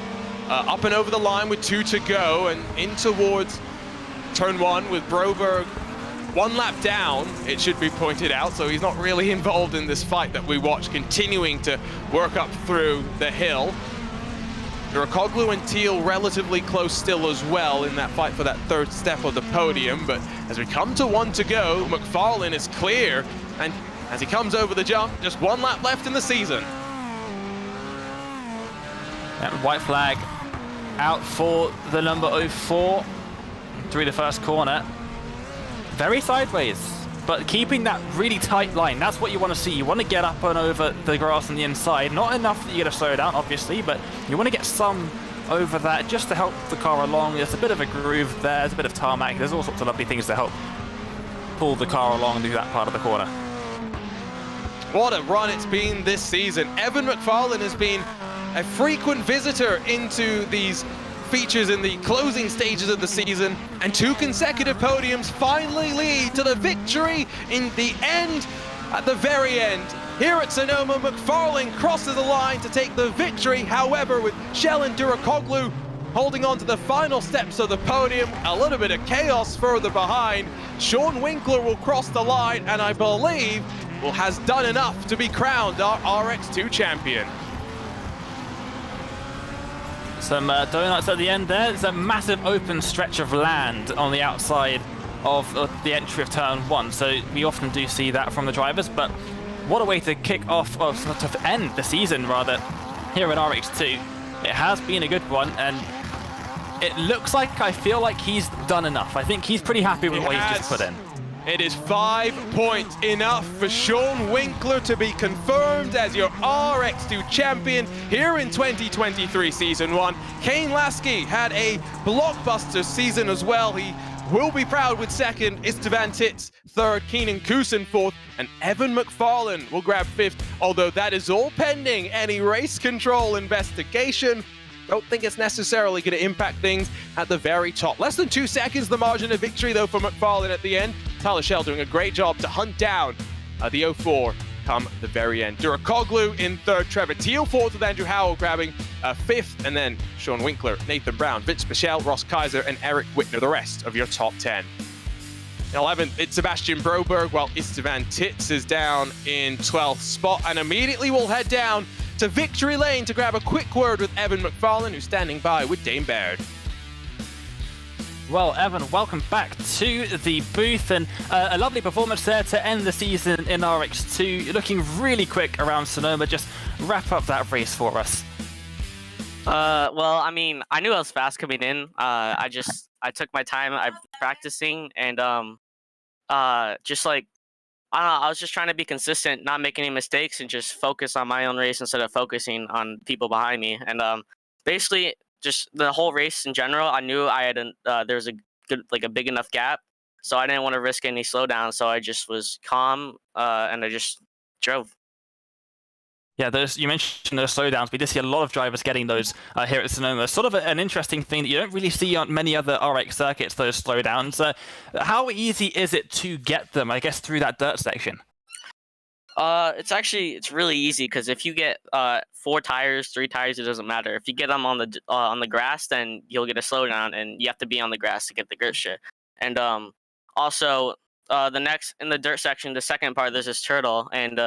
Up and over the line with 2 to go, and in towards turn 1 with Broberg 1 lap down, it should be pointed out, so he's not really involved in this fight that we watch, continuing to work up through the hill. Racecraft and Teal relatively close still as well in that fight for that third step of the podium, but as we come to 1 to go, McFarlane is clear, and as he comes over the jump, just 1 lap left in the season. That white flag out for the number 04 through the first corner. Very sideways, but keeping that really tight line. That's what you want to see. You want to get up and over the grass on the inside. Not enough that you get to slow down, obviously, but you want to get some over that just to help the car along. There's a bit of a groove there. There's a bit of tarmac. There's all sorts of lovely things to help pull the car along through that part of the corner. What a run it's been this season. Evan McFarlane has been a frequent visitor into these features in the closing stages of the season, and 2 consecutive podiums finally lead to the victory in the end, at the very end. Here at Sonoma, McFarlane crosses the line to take the victory. However, with Schell and Racecraft holding on to the final steps of the podium, a little bit of chaos further behind. Sean Winkler will cross the line, and I believe has done enough to be crowned our RX2 champion. Some donuts at the end there. There's a massive open stretch of land on the outside of the entry of turn 1, so we often do see that from the drivers, but what a way to kick off, or to end the season rather, here at RX2. It has been a good one, and it looks like, I feel like he's done enough. I think he's pretty happy with what he's just put in. It is 5 points, enough for Sean Winkler to be confirmed as your RX2 champion here in 2023 Season 1. Kane Lasky had a blockbuster season as well. He will be proud with 2nd, Istvan Tits 3rd, Keenan Kusin 4th, and Evan McFarlane will grab 5th, although that is all pending any race control investigation. Don't think it's necessarily going to impact things at the very top. Less than 2 seconds, the margin of victory, though, for McFarlane at the end. Tyler Schell doing a great job to hunt down the 04 come the very end. Durakoglu in third, Trevor Teal fourth with Andrew Howell grabbing fifth, and then Sean Winkler, Nathan Brown, Vince Michel, Ross Kaiser, and Eric Whitner, the rest of your top 10. 11th, it's Sebastian Broberg, while Istvan Tits is down in 12th spot, and immediately we'll head down to Victory Lane to grab a quick word with Evan McFarlane, who's standing by with Dame Baird. Well, Evan, welcome back to the booth, and a lovely performance there to end the season in RX2. You're looking really quick around Sonoma. Just wrap up that race for us. Well, I mean, I knew I was fast coming in. I took my time. I'm practicing, and just like, I don't know, I was just trying to be consistent, not make any mistakes, and just focus on my own race instead of focusing on people behind me. And basically, just the whole race in general, I knew I had there was a good, like a big enough gap, so I didn't want to risk any slowdown. So I just was calm, and I just drove. Yeah, you mentioned those slowdowns. We did see a lot of drivers getting those here at Sonoma. Sort of an interesting thing that you don't really see on many other RX circuits, those slowdowns. How easy is it to get them, I guess, through that dirt section? It's really easy, because if you get 4 tires, 3 tires, it doesn't matter. If you get them on the grass, then you'll get a slowdown, and you have to be on the grass to get the grip shift. And also in the dirt section, the second part, there's this turtle, and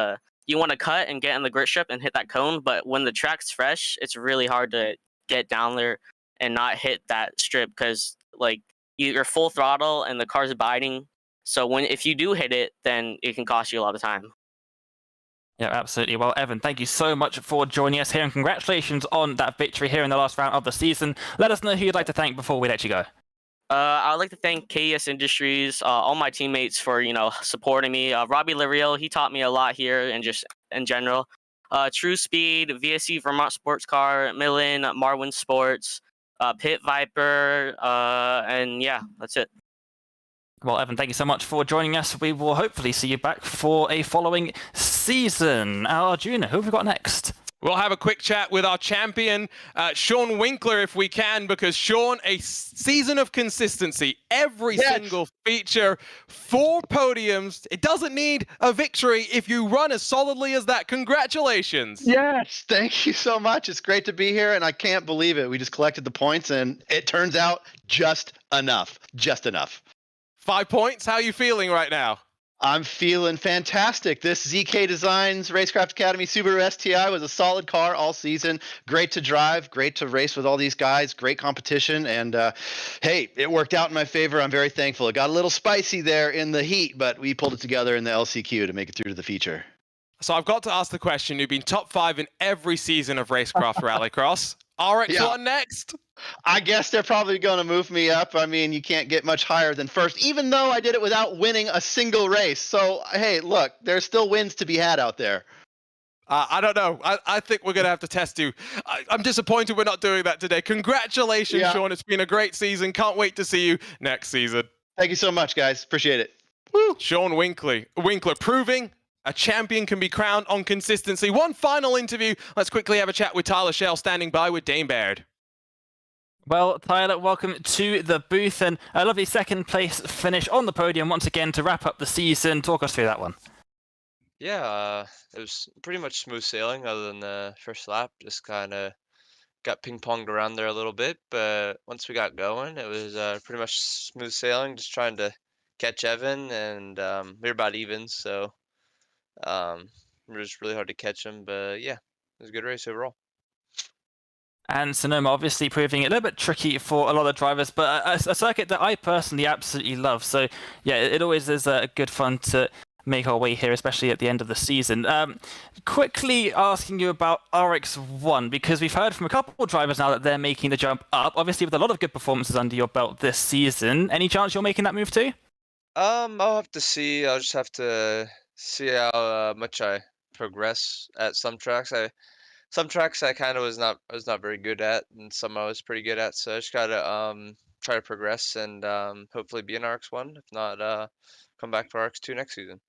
you want to cut and get in the grit strip and hit that cone, but when the track's fresh, it's really hard to get down there and not hit that strip, because like you're full throttle and the car's biting. So if you do hit it, then it can cost you a lot of time. Yeah, absolutely. Well, Evan, thank you so much for joining us here, and congratulations on that victory here in the last round of the season. Let us know who you'd like to thank before we let you go. I'd like to thank KES Industries, all my teammates for, supporting me. Robbie Lareal, he taught me a lot here, and just in general. True Speed, VSC Vermont Sports Car, Millen, Marwin Sports, Pit Viper, and yeah, that's it. Well, Evan, thank you so much for joining us. We will hopefully see you back for a following season. Arjuna, who have we got next? We'll have a quick chat with our champion, Sean Winkler, if we can, because Sean, a season of consistency, every single feature, 4 podiums. It doesn't need a victory if you run as solidly as that. Congratulations. Yes, thank you so much. It's great to be here, and I can't believe it. We just collected the points, and it turns out just enough. Just enough. 5 points. How are you feeling right now? I'm feeling fantastic. This ZK Designs Racecraft Academy Subaru STI was a solid car all season. Great to drive, great to race with all these guys, great competition, and hey, it worked out in my favor. I'm very thankful. It got a little spicy there in the heat, but we pulled it together in the LCQ to make it through to the feature. So I've got to ask the question. You've been top 5 in every season of Racecraft Rallycross. RX1 next? I guess they're probably going to move me up. I mean, you can't get much higher than first, even though I did it without winning a single race. So, hey, look, there's still wins to be had out there. I don't know. I think we're going to have to test you. I'm disappointed we're not doing that today. Congratulations, Sean. It's been a great season. Can't wait to see you next season. Thank you so much, guys. Appreciate it. Woo. Sean Winkler proving a champion can be crowned on consistency. One final interview. Let's quickly have a chat with Tyler Shell, standing by with Dame Baird. Well, Tyler, welcome to the booth, and a lovely second place finish on the podium once again to wrap up the season. Talk us through that one. Yeah, it was pretty much smooth sailing other than the first lap. Just kind of got ping-ponged around there a little bit, but once we got going, it was pretty much smooth sailing, just trying to catch Evan, and we were about even, so it was just really hard to catch him, but yeah, it was a good race overall. And Sonoma obviously proving a little bit tricky for a lot of drivers, but a circuit that I personally absolutely love. So yeah, it always is good fun to make our way here, especially at the end of the season. Quickly asking you about RX1, because we've heard from a couple of drivers now that they're making the jump up, obviously with a lot of good performances under your belt this season. Any chance you're making that move too? I'll have to see. I'll just have to see how much I progress at some tracks. Some tracks I kind of was not very good at, and some I was pretty good at. So I just gotta try to progress and hopefully be in RX1. If not, come back to RX2 next season.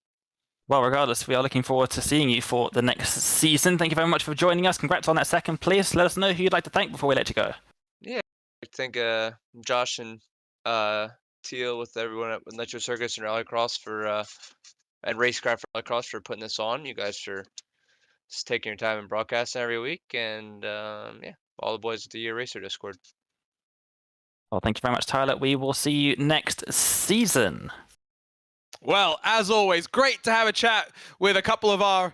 Well, regardless, we are looking forward to seeing you for the next season. Thank you very much for joining us. Congrats on that second place. Let us know who you'd like to thank before we let you go. Yeah, I think Josh and Teal with everyone at Nitro Circus and Rallycross for and Racecraft Rallycross for putting this on. You guys for just taking your time and broadcasting every week. And yeah, all the boys at the Year Racer Discord. Well, thank you very much, Tyler. We will see you next season. Well, as always, great to have a chat with a couple of our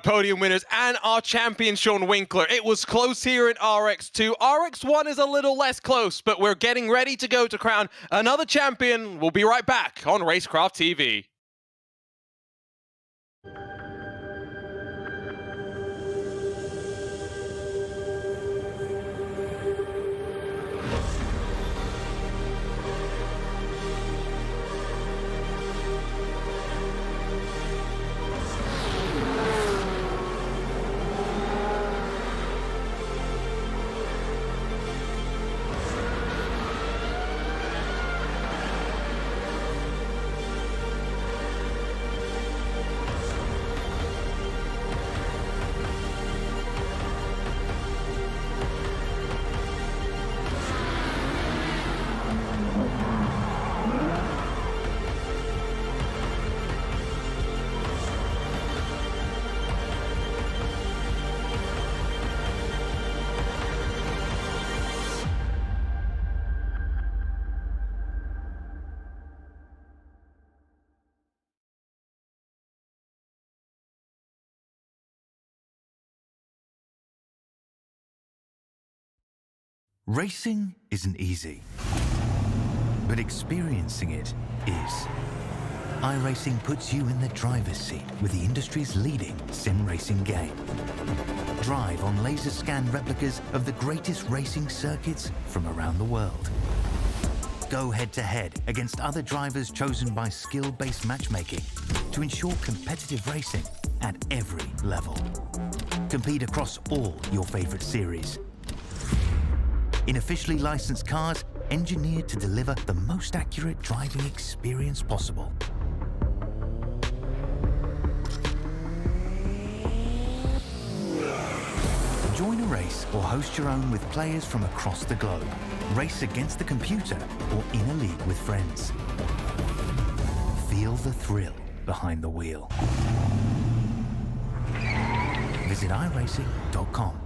podium winners and our champion, Sean Winkler. It was close here in RX2. RX1 is a little less close, but we're getting ready to go to crown another champion. We'll be right back on Racecraft TV. Racing isn't easy, but experiencing it is. iRacing puts you in the driver's seat with the industry's leading sim racing game. Drive on laser scan replicas of the greatest racing circuits from around the world. Go head-to-head against other drivers chosen by skill-based matchmaking to ensure competitive racing at every level. Compete across all your favorite series. In officially licensed cars, engineered to deliver the most accurate driving experience possible. Join a race or host your own with players from across the globe. Race against the computer or in a league with friends. Feel the thrill behind the wheel. Visit iRacing.com.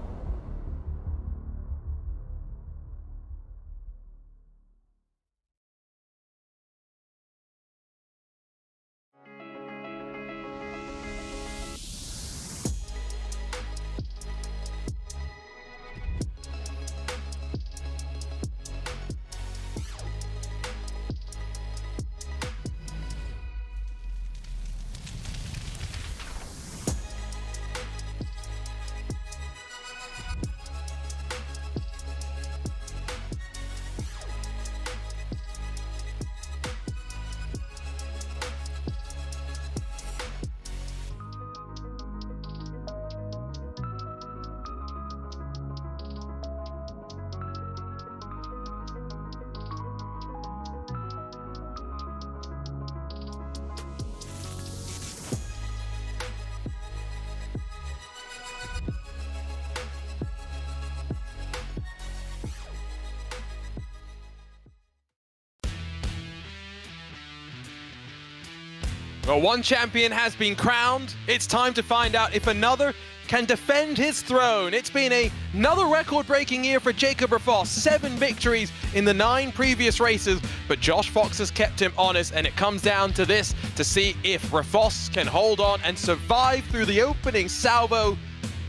Well, one champion has been crowned. It's time to find out if another can defend his throne. It's been another record-breaking year for Jacob Raffoss. 7 victories in the 9 previous races, but Josh Fox has kept him honest, and it comes down to this to see if Raffoss can hold on and survive through the opening salvo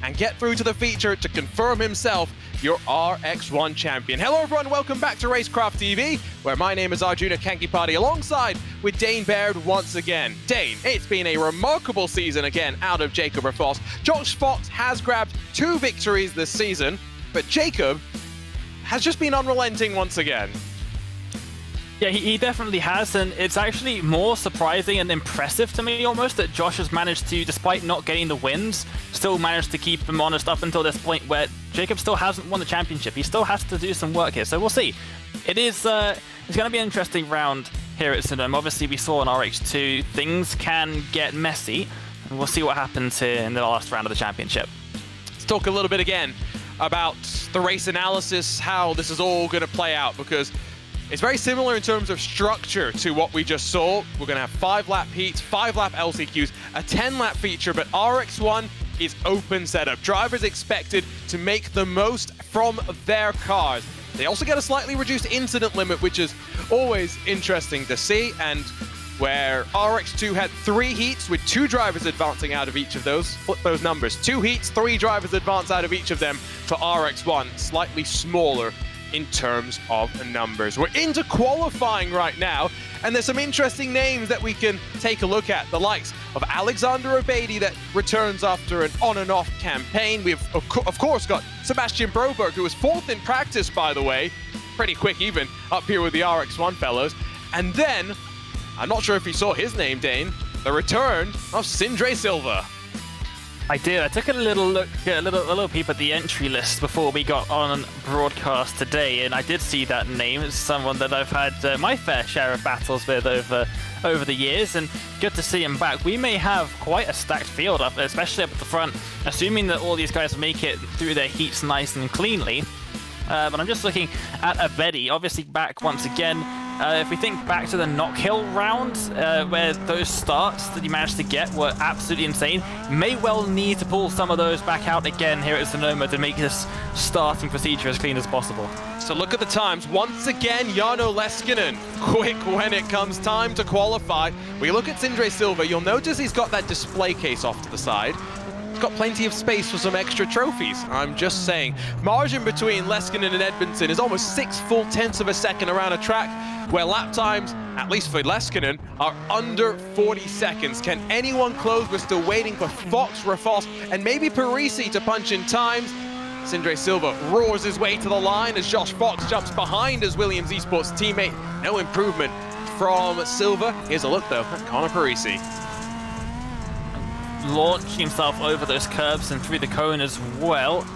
and get through to the feature to confirm himself your RX1 champion. Hello everyone, welcome back to Racecraft TV, where my name is Arjuna Kankipati alongside with Dane Baird once again. Dane, it's been a remarkable season again out of Jacob Raffoss. Josh Fox has grabbed 2 victories this season, but Jacob has just been unrelenting once again. Yeah, he definitely has, and it's actually more surprising and impressive to me almost that Josh has managed to, despite not getting the wins, still managed to keep him honest up until this point where Jacob still hasn't won the championship. He still has to do some work here, so we'll see. It's going to be an interesting round here at Sonoma. Obviously, we saw in RX2 things can get messy, and we'll see what happens here in the last round of the championship. Let's talk a little bit again about the race analysis, how this is all going to play out, because It's very similar in terms of structure to what we just saw. We're going to have 5-lap heats, 5-lap LCQs, a 10-lap feature, but RX1 is open setup. Drivers expected to make the most from their cars. They also get a slightly reduced incident limit, which is always interesting to see, and where RX2 had 3 heats with 2 drivers advancing out of each of those. Flip those numbers. 2 heats, 3 drivers advance out of each of them for RX1, slightly smaller in terms of numbers. We're into qualifying right now, and there's some interesting names that we can take a look at. The likes of Alexander Obedi that returns after an on and off campaign. We've of course got Sebastian Broberg, who was 4th in practice, by the way. Pretty quick even up here with the RX1 fellows. And then, I'm not sure if you saw his name, Dane, the return of Sindre Silva. I did. I took a little look, a little peep at the entry list before we got on broadcast today, and I did see that name. It's someone that I've had my fair share of battles with over the years, and good to see him back. We may have quite a stacked field up, especially up at the front, assuming that all these guys make it through their heats nice and cleanly. But I'm just looking at Obedi, obviously back once again. If we think back to the Knockhill round, where those starts that he managed to get were absolutely insane, may well need to pull some of those back out again here at Sonoma to make this starting procedure as clean as possible. So look at the times. Once again, Jarno Leskinen quick when it comes time to qualify. We look at Sindre Silva, you'll notice he's got that display case off to the side. Got plenty of space for some extra trophies. I'm just saying. Margin between Leskinen and Edmondson is almost 6 full tenths of a second around a track where lap times, at least for Leskinen, are under 40 seconds. Can anyone close? We're still waiting for Fox, Rafos, and maybe Parisi to punch in times. Sindre Silva roars his way to the line as Josh Fox jumps behind as Williams Esports teammate. No improvement from Silva. Here's a look though at Connor Parisi. Launching himself over those curbs and through the cone as well.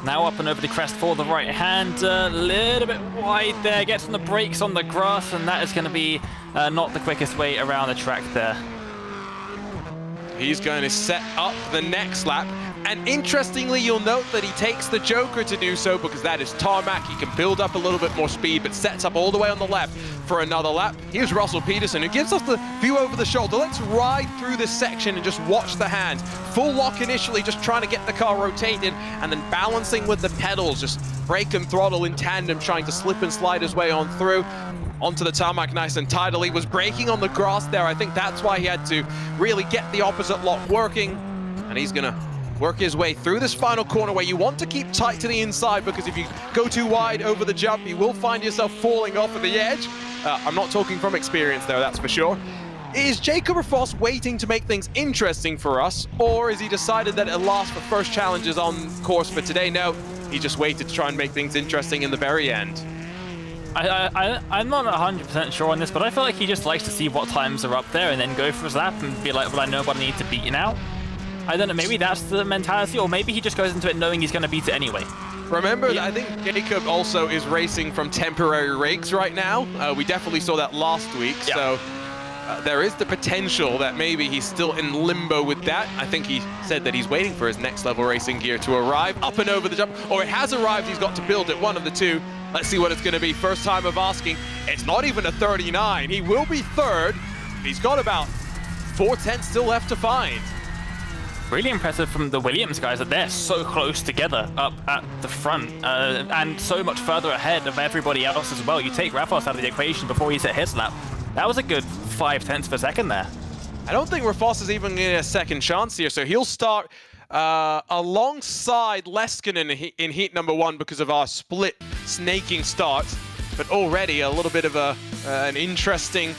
Now up and over the crest for the right hand, a little bit wide there, gets on the brakes on the grass, and that is going to be not the quickest way around the track there. He's going to set up the next lap, and interestingly you'll note that he takes the Joker to do so because that is tarmac. He can build up a little bit more speed, but sets up all the way on the left for another lap. Here's Russell Peterson, who gives us the view over the shoulder. Let's ride through this section and just watch the hands. Full lock initially, just trying to get the car rotated, and then balancing with the pedals, just brake and throttle in tandem, trying to slip and slide his way on through. Onto the tarmac nice and tidily, was braking on the grass there. I think that's why he had to really get the opposite lock working, and he's gonna work his way through this final corner where you want to keep tight to the inside, because if you go too wide over the jump, you will find yourself falling off of the edge. I'm not talking from experience there, that's for sure. Is Jacob Rafos waiting to make things interesting for us, or has he decided that it'll last for first challenges on course for today? No, he just waited to try and make things interesting in the very end. I'm not 100% sure on this, but I feel like he just likes to see what times are up there and then go for his lap and be like, well, I know what I need to beat you now. I don't know, maybe that's the mentality, or maybe he just goes into it knowing he's going to beat it anyway. Remember, I think Jacob also is racing from temporary rigs right now. We definitely saw that last week, yeah. So there is the potential that maybe he's still in limbo with that. I think he said that he's waiting for his next level racing gear to arrive, up and over the jump, or it has arrived, he's got to build it, one of the two. Let's see what it's going to be. First time of asking. It's not even a 39. He will be third. He's got about 4 tenths still left to find. Really impressive from the Williams guys that they're so close together up at the front and so much further ahead of everybody else as well. You take Rafos out of the equation before he's hit his lap. That was a good 5 tenths per second there. I don't think Rafos is even getting a second chance here, so he'll start alongside Leskinen in heat number 1 because of our split snaking starts, but already a little bit of an interesting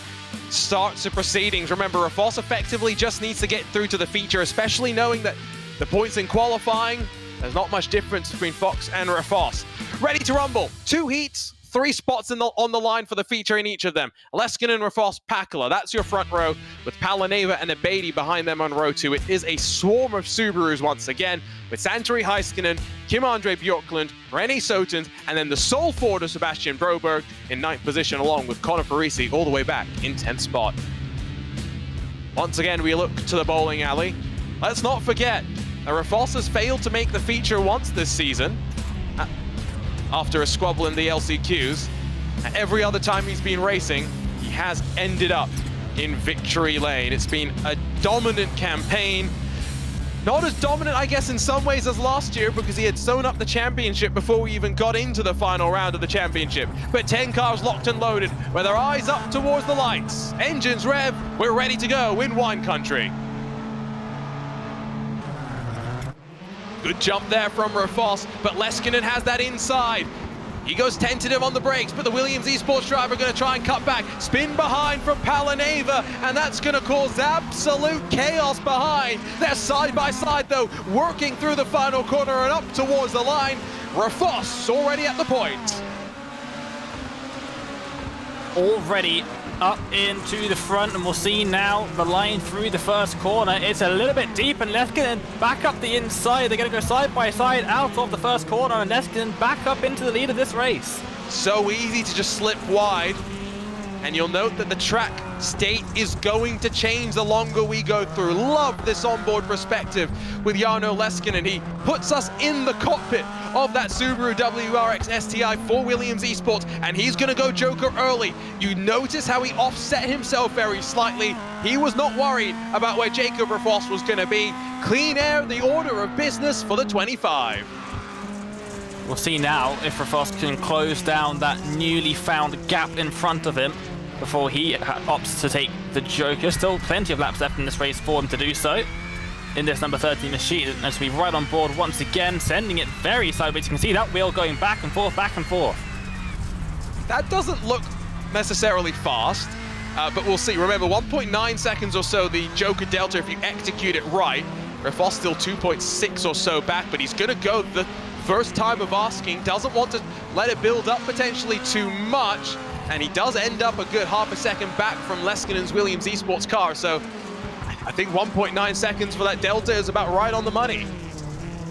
start to proceedings. Remember, Rafos effectively just needs to get through to the feature, especially knowing that the points in qualifying, there's not much difference between Fox and Rafos. Ready to rumble. 2 heats, 3 spots on the line for the feature in each of them. Leskinen, Rafos, Pakala. That's your front row with Palaneva and Abedi behind them on row 2. It is a swarm of Subarus once again with Santeri Heiskanen, Kim-Andre Bjorklund, René Sotens, and then the sole forward of Sebastian Broberg in 9th position along with Connor Parisi all the way back in 10th spot. Once again, we look to the bowling alley. Let's not forget that Rafos has failed to make the feature once this season, after a squabble in the LCQs. And every other time he's been racing, he has ended up in victory lane. It's been a dominant campaign. Not as dominant, I guess, in some ways as last year, because he had sewn up the championship before we even got into the final round of the championship. But 10 cars locked and loaded, with their eyes up towards the lights. Engines rev, we're ready to go in wine country. Good jump there from Rafos, but Leskinen has that inside. He goes tentative on the brakes, but the Williams Esports driver going to try and cut back. Spin behind from Palaneva, and that's going to cause absolute chaos behind. They're side by side, though, working through the final corner and up towards the line. Rafos already at the point. Already up into the front, and we'll see now the line through the first corner. It's a little bit deep, and Leskinen back up the inside. They're going to go side by side out of the first corner, and Leskinen back up into the lead of this race. So easy to just slip wide, and you'll note that the track state is going to change the longer we go through. Love this onboard perspective with Jarno Leskinen. He puts us in the cockpit of that Subaru WRX STI for Williams Esports, and he's going to go Joker early. You notice how he offset himself very slightly. He was not worried about where Jacob Rafos was going to be. Clean air, the order of business for the 25. We'll see now if Rafos can close down that newly found gap in front of him before he opts to take the Joker. Still plenty of laps left in this race for him to do so. In this number 13 machine, as we right on board once again, sending it very sideways. You can see that wheel going back and forth, back and forth. That doesn't look necessarily fast, but we'll see. Remember, 1.9 seconds or so, the Joker Delta, if you execute it right. Rafos still 2.6 or so back, but he's going to go the first time of asking. Doesn't want to let it build up potentially too much, and he does end up a good half a second back from Leskinen's Williams Esports car. So I think 1.9 seconds for that Delta is about right on the money.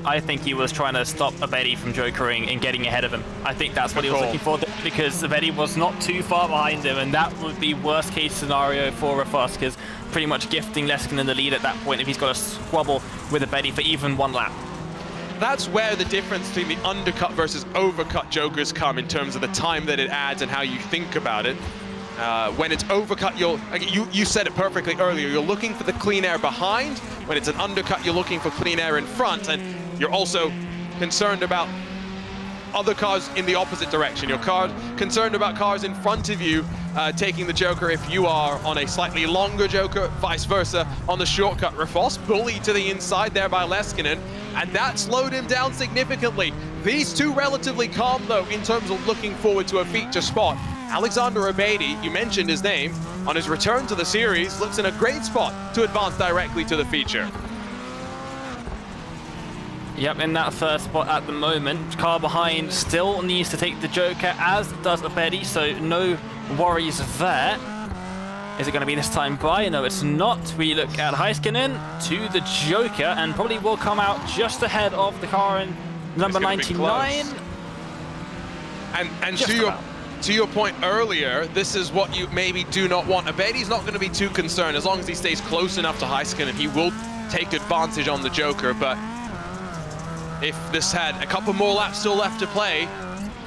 I think he was trying to stop Abedi from jokering and getting ahead of him. I think that's what he was looking for, because Abedi was not too far behind him, and that would be worst case scenario for Rafos, because pretty much gifting Leskinen the lead at that point if he's got a squabble with Abedi for even one lap. That's where the difference between the undercut versus overcut Jokers come in terms of the time that it adds and how you think about it. When it's overcut, you said it perfectly earlier, you're looking for the clean air behind. When it's an undercut, you're looking for clean air in front, and you're also concerned about other cars in the opposite direction. You're concerned about cars in front of you taking the Joker if you are on a slightly longer Joker, vice versa on the shortcut. Rafos bullied to the inside there by Leskinen, and that slowed him down significantly. These two relatively calm, though, in terms of looking forward to a feature spot. Alexander Abedi, you mentioned his name, on his return to the series, looks in a great spot to advance directly to the feature. Yep, in that first spot at the moment. Car behind still needs to take the Joker, as does Abedi, so no worries there. Is it going to be this time by? No, it's not. We look at Heiskanen to the Joker, and probably will come out just ahead of the car in number 99. And to your point earlier, this is what you maybe do not want. Abedi's not going to be too concerned. As long as he stays close enough to Heiskanen, he will take advantage on the Joker. But if this had a couple more laps still left to play,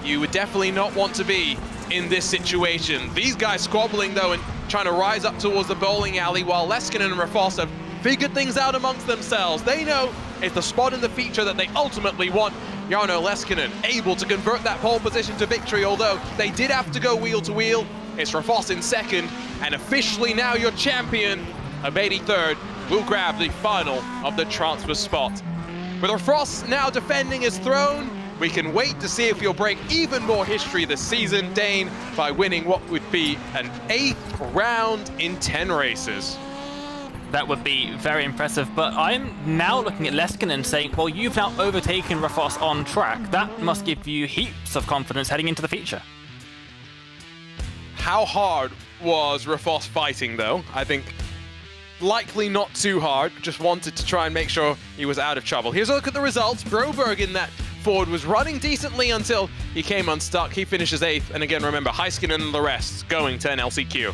you would definitely not want to be in this situation. These guys squabbling, though, and trying to rise up towards the bowling alley, while Leskinen and Rafos have figured things out amongst themselves. They know it's the spot in the feature that they ultimately want. Jarno Leskinen able to convert that pole position to victory, although they did have to go wheel to wheel. It's Rafos in second, and officially now your champion, Abedi third, will grab the final of the transfer spot. With Rafos now defending his throne, we can wait to see if he'll break even more history this season, Dane, by winning what would be an 8th round in 10 races. That would be very impressive, but I'm now looking at Leskinen saying, well, you've now overtaken Rafos on track. That must give you heaps of confidence heading into the feature. How hard was Rafos fighting, though? I think likely not too hard, just wanted to try and make sure he was out of trouble. Here's a look at the results. Broberg in that Ford was running decently until he came unstuck. He finishes 8th, and again, remember, Heiskanen and the rest going to an LCQ.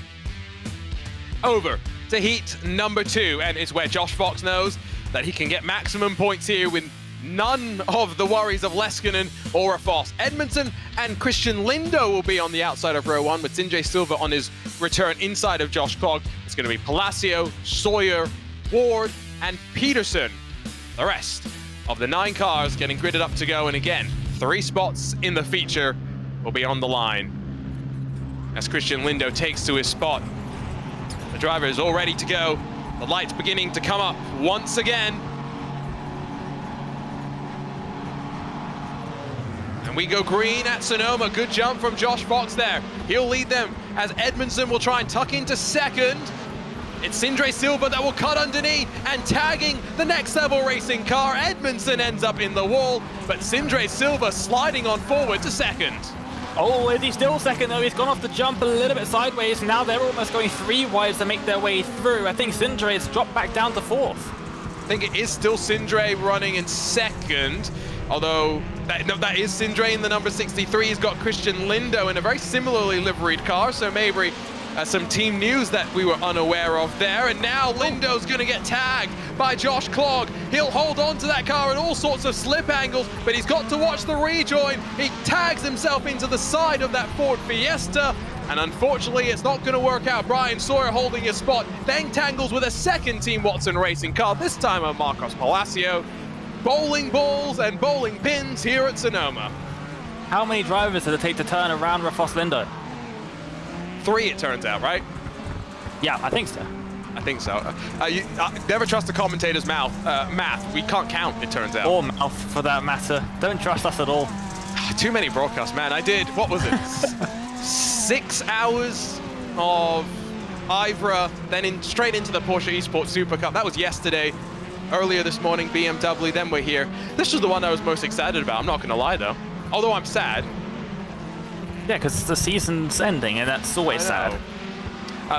Over to heat number 2, and it's where Josh Fox knows that he can get maximum points here with none of the worries of Leskinen or Foss. Edmondson and Christian Lindo will be on the outside of row 1, with Sinjay Silva on his return inside of Josh Clog. It's going to be Palacio, Sawyer, Ward, and Peterson. The rest of the 9 cars getting gridded up to go, and again, 3 spots in the feature will be on the line. As Christian Lindo takes to his spot, the driver is all ready to go. The light's beginning to come up once again. And we go green at Sonoma. Good jump from Josh Fox there. He'll lead them as Edmondson will try and tuck into second. It's Sinjay Silva that will cut underneath and tagging the next level racing car. Edmondson ends up in the wall, but Sinjay Silva sliding on forward to second. Oh, is he still second though? He's gone off the jump a little bit sideways. Now they're almost going 3 wides to make their way through. I think Sinjay has dropped back down to 4th. I think it is still Sinjay running in second, although that is Sinjay in the number 63. He's got Christian Lindo in a very similarly liveried car, so maybe some team news that we were unaware of there. And now Lindo's going to get tagged by Josh Clog. He'll hold on to that car at all sorts of slip angles, but he's got to watch the rejoin. He tags himself into the side of that Ford Fiesta, and unfortunately it's not going to work out. Brian Sawyer holding his spot, then tangles with a second Team Watson Racing car, this time on Marcos Palacio. Bowling balls and bowling pins here at Sonoma. How many drivers did it take to turn around Rafos Lindo? 3, it turns out, right? Yeah, I think so. I think so. You never trust a commentator's math. We can't count, it turns out. Or mouth, for that matter. Don't trust us at all. Too many broadcasts, man. I did, what was it? 6 hours of Ivra, then straight into the Porsche Esports Super Cup. That was yesterday. Earlier this morning, BMW, then we're here. This was the one I was most excited about, I'm not going to lie, though. Although I'm sad. Yeah, because the season's ending, and that's always sad.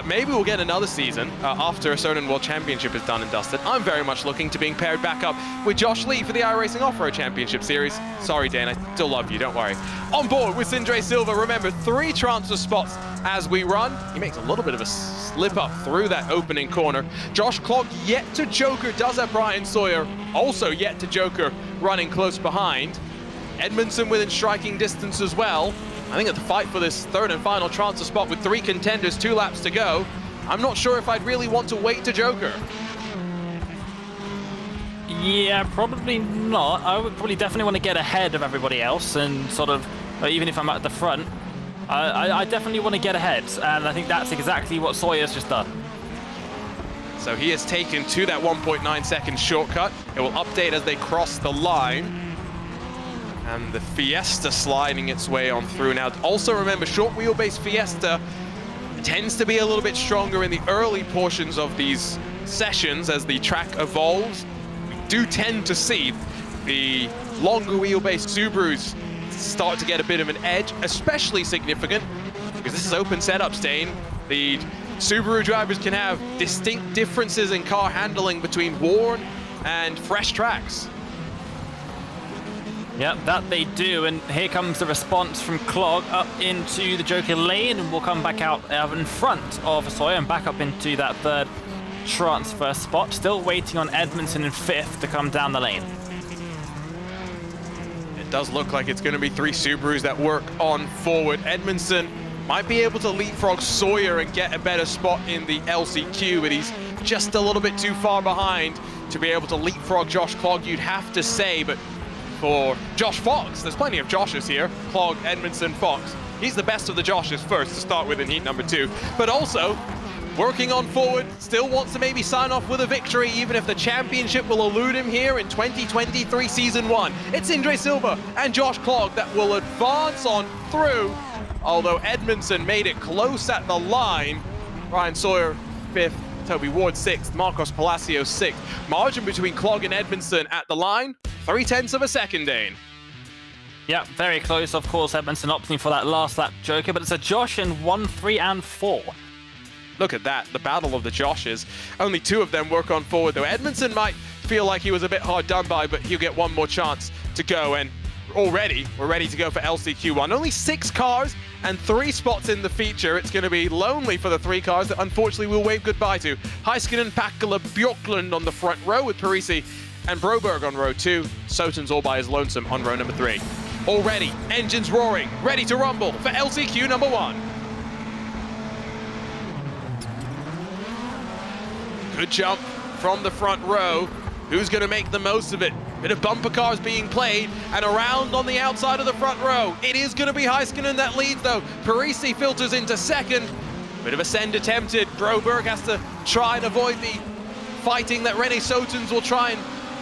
Maybe we'll get another season after a certain World Championship is done and dusted. I'm very much looking to being paired back up with Josh Lee for the iRacing Off-Road Championship Series. Sorry, Dan, I still love you, don't worry. On board with Sinjay Silva, remember 3 transfer spots as we run. He makes a little bit of a slip up through that opening corner. Josh Clog yet to Joker, does have Brian Sawyer, also yet to Joker, running close behind. Edmondson within striking distance as well. I think at the fight for this 3rd and final transfer spot with 3 contenders, 2 laps to go, I'm not sure if I'd really want to wait to Joker. Yeah, probably not. I would probably definitely want to get ahead of everybody else, and sort of, even if I'm at the front, I definitely want to get ahead, and I think that's exactly what Sawyer's just done. So he has taken to that 1.9 second shortcut. It will update as they cross the line. And the Fiesta sliding its way on through. Now, also remember, short wheelbase Fiesta tends to be a little bit stronger in the early portions of these sessions as the track evolves. We do tend to see the longer wheelbase Subarus start to get a bit of an edge, especially significant because this is open setup, Stain. The Subaru drivers can have distinct differences in car handling between worn and fresh tracks. Yep, that they do, and here comes the response from Clog up into the Joker lane, and we'll come back out in front of Sawyer and back up into that 3rd transfer spot. Still waiting on Edmondson in 5th to come down the lane. It does look like it's going to be 3 Subarus that work on forward. Edmondson might be able to leapfrog Sawyer and get a better spot in the LCQ, but he's just a little bit too far behind to be able to leapfrog Josh Clog, you'd have to say, but for Josh Fox, there's plenty of Joshes here. Clog, Edmondson, Fox. He's the best of the Joshes first to start with in heat number 2. But also, working on forward, still wants to maybe sign off with a victory, even if the championship will elude him here in 2023 Season 1. It's Sinjay Silva and Josh Clog that will advance on through, although Edmondson made it close at the line. Brian Sawyer, 5th. Toby Ward 6th, Marcos Palacio 6th. Margin between Clog and Edmondson at the line, 0.3 of a second, Dane. Yeah, very close. Of course, Edmondson opting for that last lap Joker, but it's a Josh in 1, 3, and 4. Look at that, the battle of the Joshes. Only 2 of them work on forward, though. Edmondson might feel like he was a bit hard done by, but he'll get one more chance to go, and already we're ready to go for LCQ1. Only 6 cars and 3 spots in the feature. It's going to be lonely for the 3 cars that unfortunately we'll wave goodbye to. Heiskanen, Pakala, Bjorklund on the front row with Parisi and Broberg on row 2. Soten's all by his lonesome on row number 3. Already, engines roaring, ready to rumble for LCQ number 1. Good jump from the front row. Who's going to make the most of it? Bit of bumper cars being played, and around on the outside of the front row. It is going to be Heiskanen that leads, though. Parisi filters into second. Bit of a send attempted. Broberg has to try and avoid the fighting that René Sotens will try and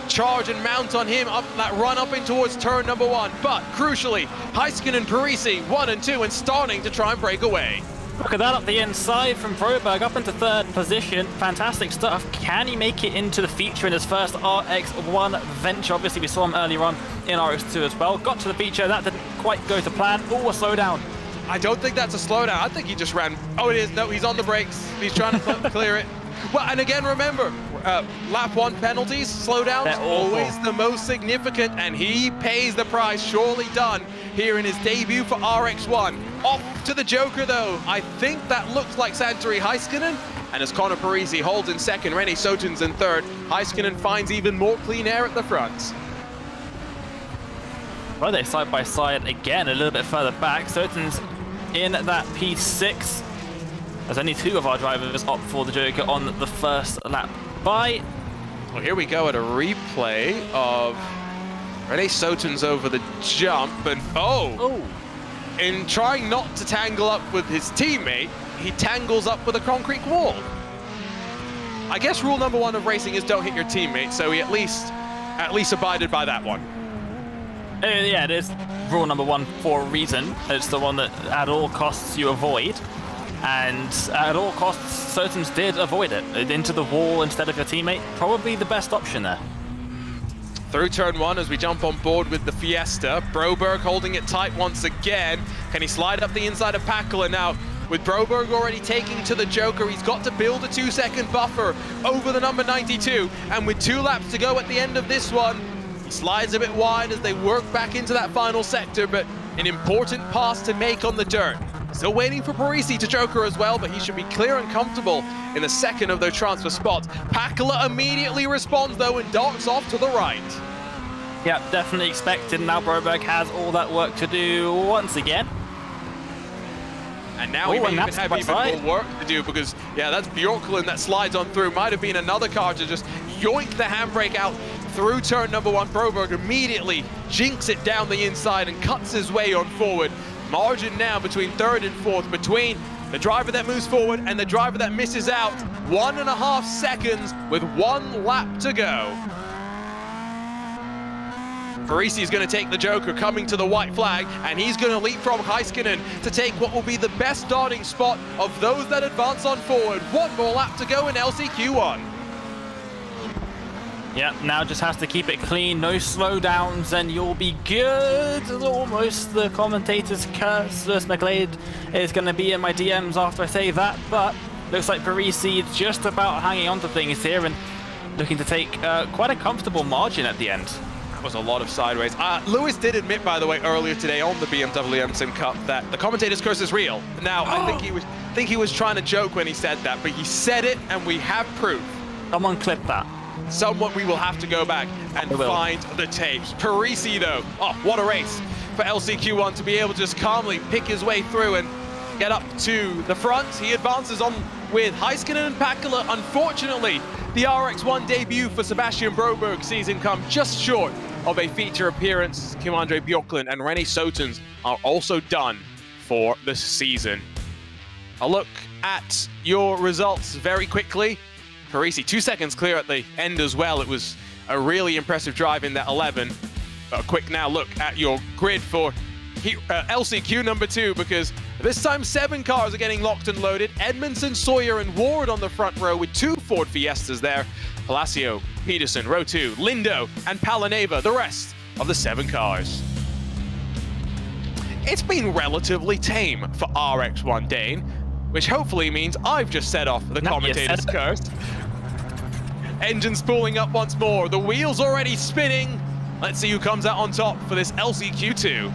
charge and mount on him up that run up in towards turn number 1. But crucially, Heiskanen and Parisi 1 and 2 and starting to try and break away. Look at that up the inside from Broberg up into 3rd position. Fantastic stuff. Can he make it into the feature in his first RX1 venture? Obviously, we saw him earlier on in RX2 as well. Got to the feature. That didn't quite go to plan. Oh, a slowdown. I don't think that's a slowdown. I think he just ran. Oh, it is. No, he's on the brakes. He's trying to clear it. Well, and again, remember, lap 1 penalties, slowdowns, always the most significant, and he pays the price. Surely done here in his debut for RX1. Off to the Joker, though. I think that looks like Santeri Heiskanen, and as Connor Parisi holds in second, René Sotens in third, Heiskanen finds even more clean air at the front. Well, they're side by side again, a little bit further back. Sotens in that P6. There's only 2 of our drivers up for the Joker on the first lap by. Well, here we go at a replay of René Sotens over the jump, and in trying not to tangle up with his teammate, he tangles up with a concrete wall. I guess rule number 1 of racing is don't hit your teammate, so he at least abided by that one. Yeah, it is rule number 1 for a reason. It's the one that at all costs you avoid. And at all costs, Sotens did avoid it. Into the wall instead of your teammate. Probably the best option there. Through turn 1 as we jump on board with the Fiesta. Broberg holding it tight once again. Can he slide up the inside of Pakala now? With Broberg already taking to the Joker, he's got to build a 2-second buffer over the number 92. And with 2 laps to go at the end of this one, he slides a bit wide as they work back into that final sector, but an important pass to make on the dirt. Still waiting for Parisi to Joker as well, but he should be clear and comfortable in the second of their transfer spots. Pakala immediately responds, though, and darts off to the right. Yeah, definitely expected. Now Broberg has all that work to do once again. And now he may even have even more work to do because, yeah, that's Bjorklund that slides on through. Might have been another car to just yoink the handbrake out through turn number 1. Broberg immediately jinks it down the inside and cuts his way on forward. Margin now between 3rd and 4th, between the driver that moves forward and the driver that misses out. 1.5 seconds with 1 lap to go. Parisi is going to take the Joker, coming to the white flag, and he's going to leapfrog Heiskanen to take what will be the best starting spot of those that advance on forward. 1 more lap to go in LCQ1. Yeah, now just has to keep it clean, no slowdowns, and you'll be good. Almost the commentator's curse. Lewis McGlade is going to be in my DMs after I say that, but looks like Parisi is just about hanging on to things here and looking to take quite a comfortable margin at the end. That was a lot of sideways. Lewis did admit, by the way, earlier today on the BMW M-Sim Cup that the commentator's curse is real. Now, I think he was trying to joke when he said that, but he said it, and we have proof. Someone clip that. Somewhat we will have to go back and find the tapes. Parisi, though, what a race for LCQ1 to be able to just calmly pick his way through and get up to the front. He advances on with Heiskanen and Pakala. Unfortunately, the RX1 debut for Sebastian Broberg season come just short of a feature appearance. Kim-Andre Bjorklund and René Sotens are also done for the season. A look at your results very quickly. Parisi 2 seconds clear at the end as well. It was a really impressive drive in that 11. A quick now look at your grid for LCQ number 2, because this time 7 cars are getting locked and loaded. Edmondson, Sawyer, and Ward on the front row with 2 Ford Fiestas there. Palacio, Peterson, row 2, Lindo, and Palaneva, the rest of the 7 cars. It's been relatively tame for RX1 Dane, which hopefully means I've just set off the commentator's curse. Engines spooling up once more. The wheels already spinning. Let's see who comes out on top for this LCQ2.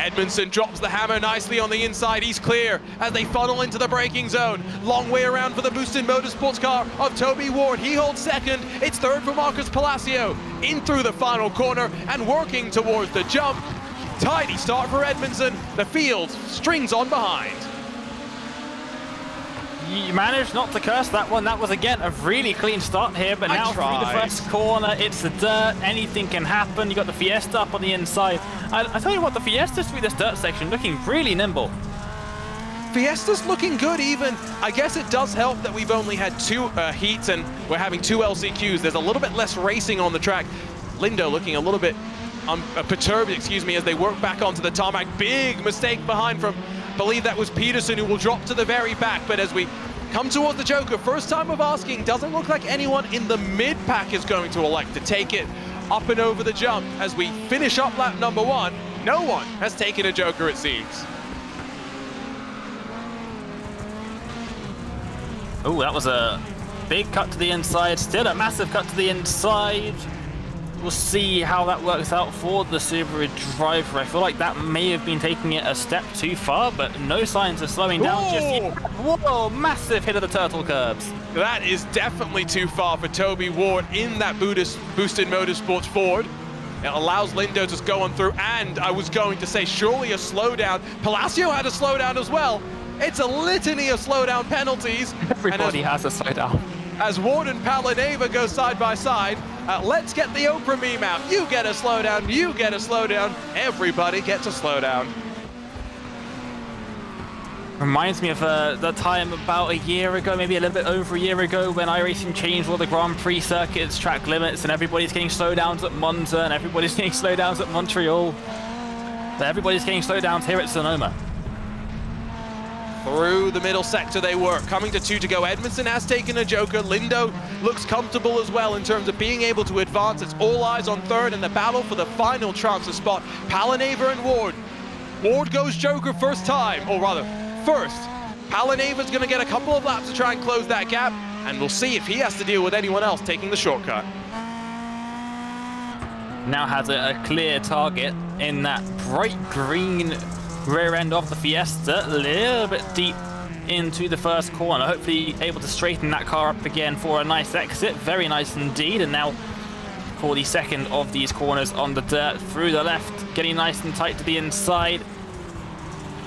Edmondson drops the hammer nicely on the inside. He's clear as they funnel into the braking zone. Long way around for the boosted motorsports car of Toby Ward. He holds second. It's third for Marcus Palacio. In through the final corner and working towards the jump. Tidy start for Edmondson. The field strings on behind. You managed not to curse that one. That was, again, a really clean start here, but now through the first corner, it's the dirt. Anything can happen. You got the Fiesta up on the inside. I tell you what, the Fiesta through this dirt section looking really nimble. Fiesta's looking good even. I guess it does help that we've only had 2 heats and we're having 2 LCQs. There's a little bit less racing on the track. Lindo looking a little bit perturbed, excuse me, as they work back onto the tarmac. Big mistake behind from, I believe that was Peterson, who will drop to the very back. But as we come towards the Joker, first time of asking, doesn't look like anyone in the mid-pack is going to elect to take it up and over the jump. As we finish up lap number 1, no one has taken a Joker, it seems. Oh, that was a big cut to the inside, still a massive cut to the inside. We'll see how that works out for the Subaru driver. I feel like that may have been taking it a step too far, but no signs of slowing down just yet. Whoa, massive hit of the turtle curbs. That is definitely too far for Toby Ward in that boosted motorsports Ford. It allows Lindo to go on through, and I was going to say surely a slowdown. Palacio had a slowdown as well. It's a litany of slowdown penalties. Everybody has a slowdown. As Ward and Palaneva go side by side, let's get the Oprah meme out. You get a slowdown, you get a slowdown, everybody gets a slowdown. Reminds me of the time about a year ago, maybe a little bit over a year ago, when iRacing changed all the Grand Prix circuits, track limits, and everybody's getting slowdowns at Monza, and everybody's getting slowdowns at Montreal. But everybody's getting slowdowns here at Sonoma. Through the middle sector they work, coming to 2 to go. Edmondson has taken a Joker. Lindo looks comfortable as well in terms of being able to advance. It's all eyes on third in the battle for the final transfer spot. Palaneva and Ward. Ward goes Joker first time, or rather, first. Palaneva's going to get a couple of laps to try and close that gap, and we'll see if he has to deal with anyone else taking the shortcut. Now has a clear target in that bright green rear end of the Fiesta, a little bit deep into the first corner, hopefully able to straighten that car up again for a nice exit. Very nice indeed. And now for the second of these corners on the dirt, through the left, getting nice and tight to the inside.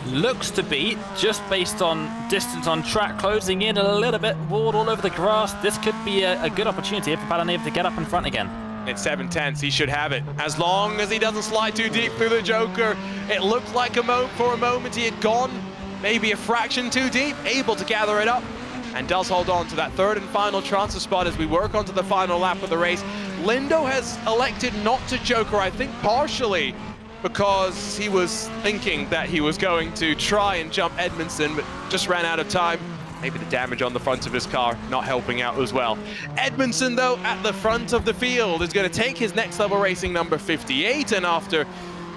Looks to be, just based on distance on track, closing in a little bit. Ward all over the grass. This could be a good opportunity for Palaneva to get up in front again. It's 7/10, he should have it. As long as he doesn't slide too deep through the Joker. It looked like for a moment he had gone maybe a fraction too deep, able to gather it up, and does hold on to that third and final transfer spot as we work onto the final lap of the race. Lindo has elected not to Joker, I think partially because he was thinking that he was going to try and jump Edmondson, but just ran out of time. Maybe the damage on the front of his car not helping out as well. Edmondson, though, at the front of the field, is going to take his next level racing number 58, and after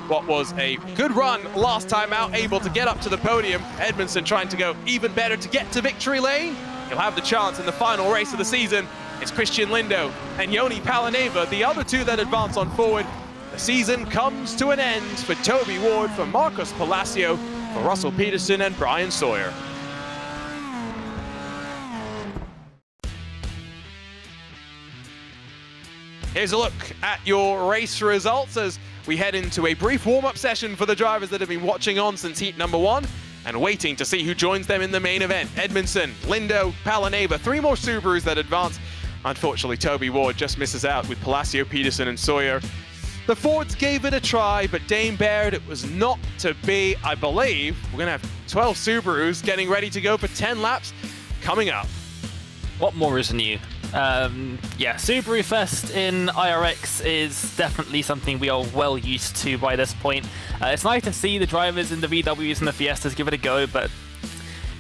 what was a good run last time out, able to get up to the podium, Edmondson trying to go even better to get to victory lane. He'll have the chance in the final race of the season. It's Christian Lindo and Yoni Palaneva, the other 2 that advance on forward. The season comes to an end for Toby Ward, for Marcus Palacio, for Russell Peterson and Brian Sawyer. Here's a look at your race results as we head into a brief warm-up session for the drivers that have been watching on since heat number 1 and waiting to see who joins them in the main event. Edmondson, Lindo, Palaneva, 3 more Subarus that advance. Unfortunately, Toby Ward just misses out with Palacio, Peterson and Sawyer. The Fords gave it a try, but Dame Baird, it was not to be. I believe we're going to have 12 Subarus getting ready to go for 10 laps coming up. What more is new? Yeah, Subaru Fest in IRX is definitely something we are well used to by this point. It's nice to see the drivers in the VWs and the Fiestas give it a go, but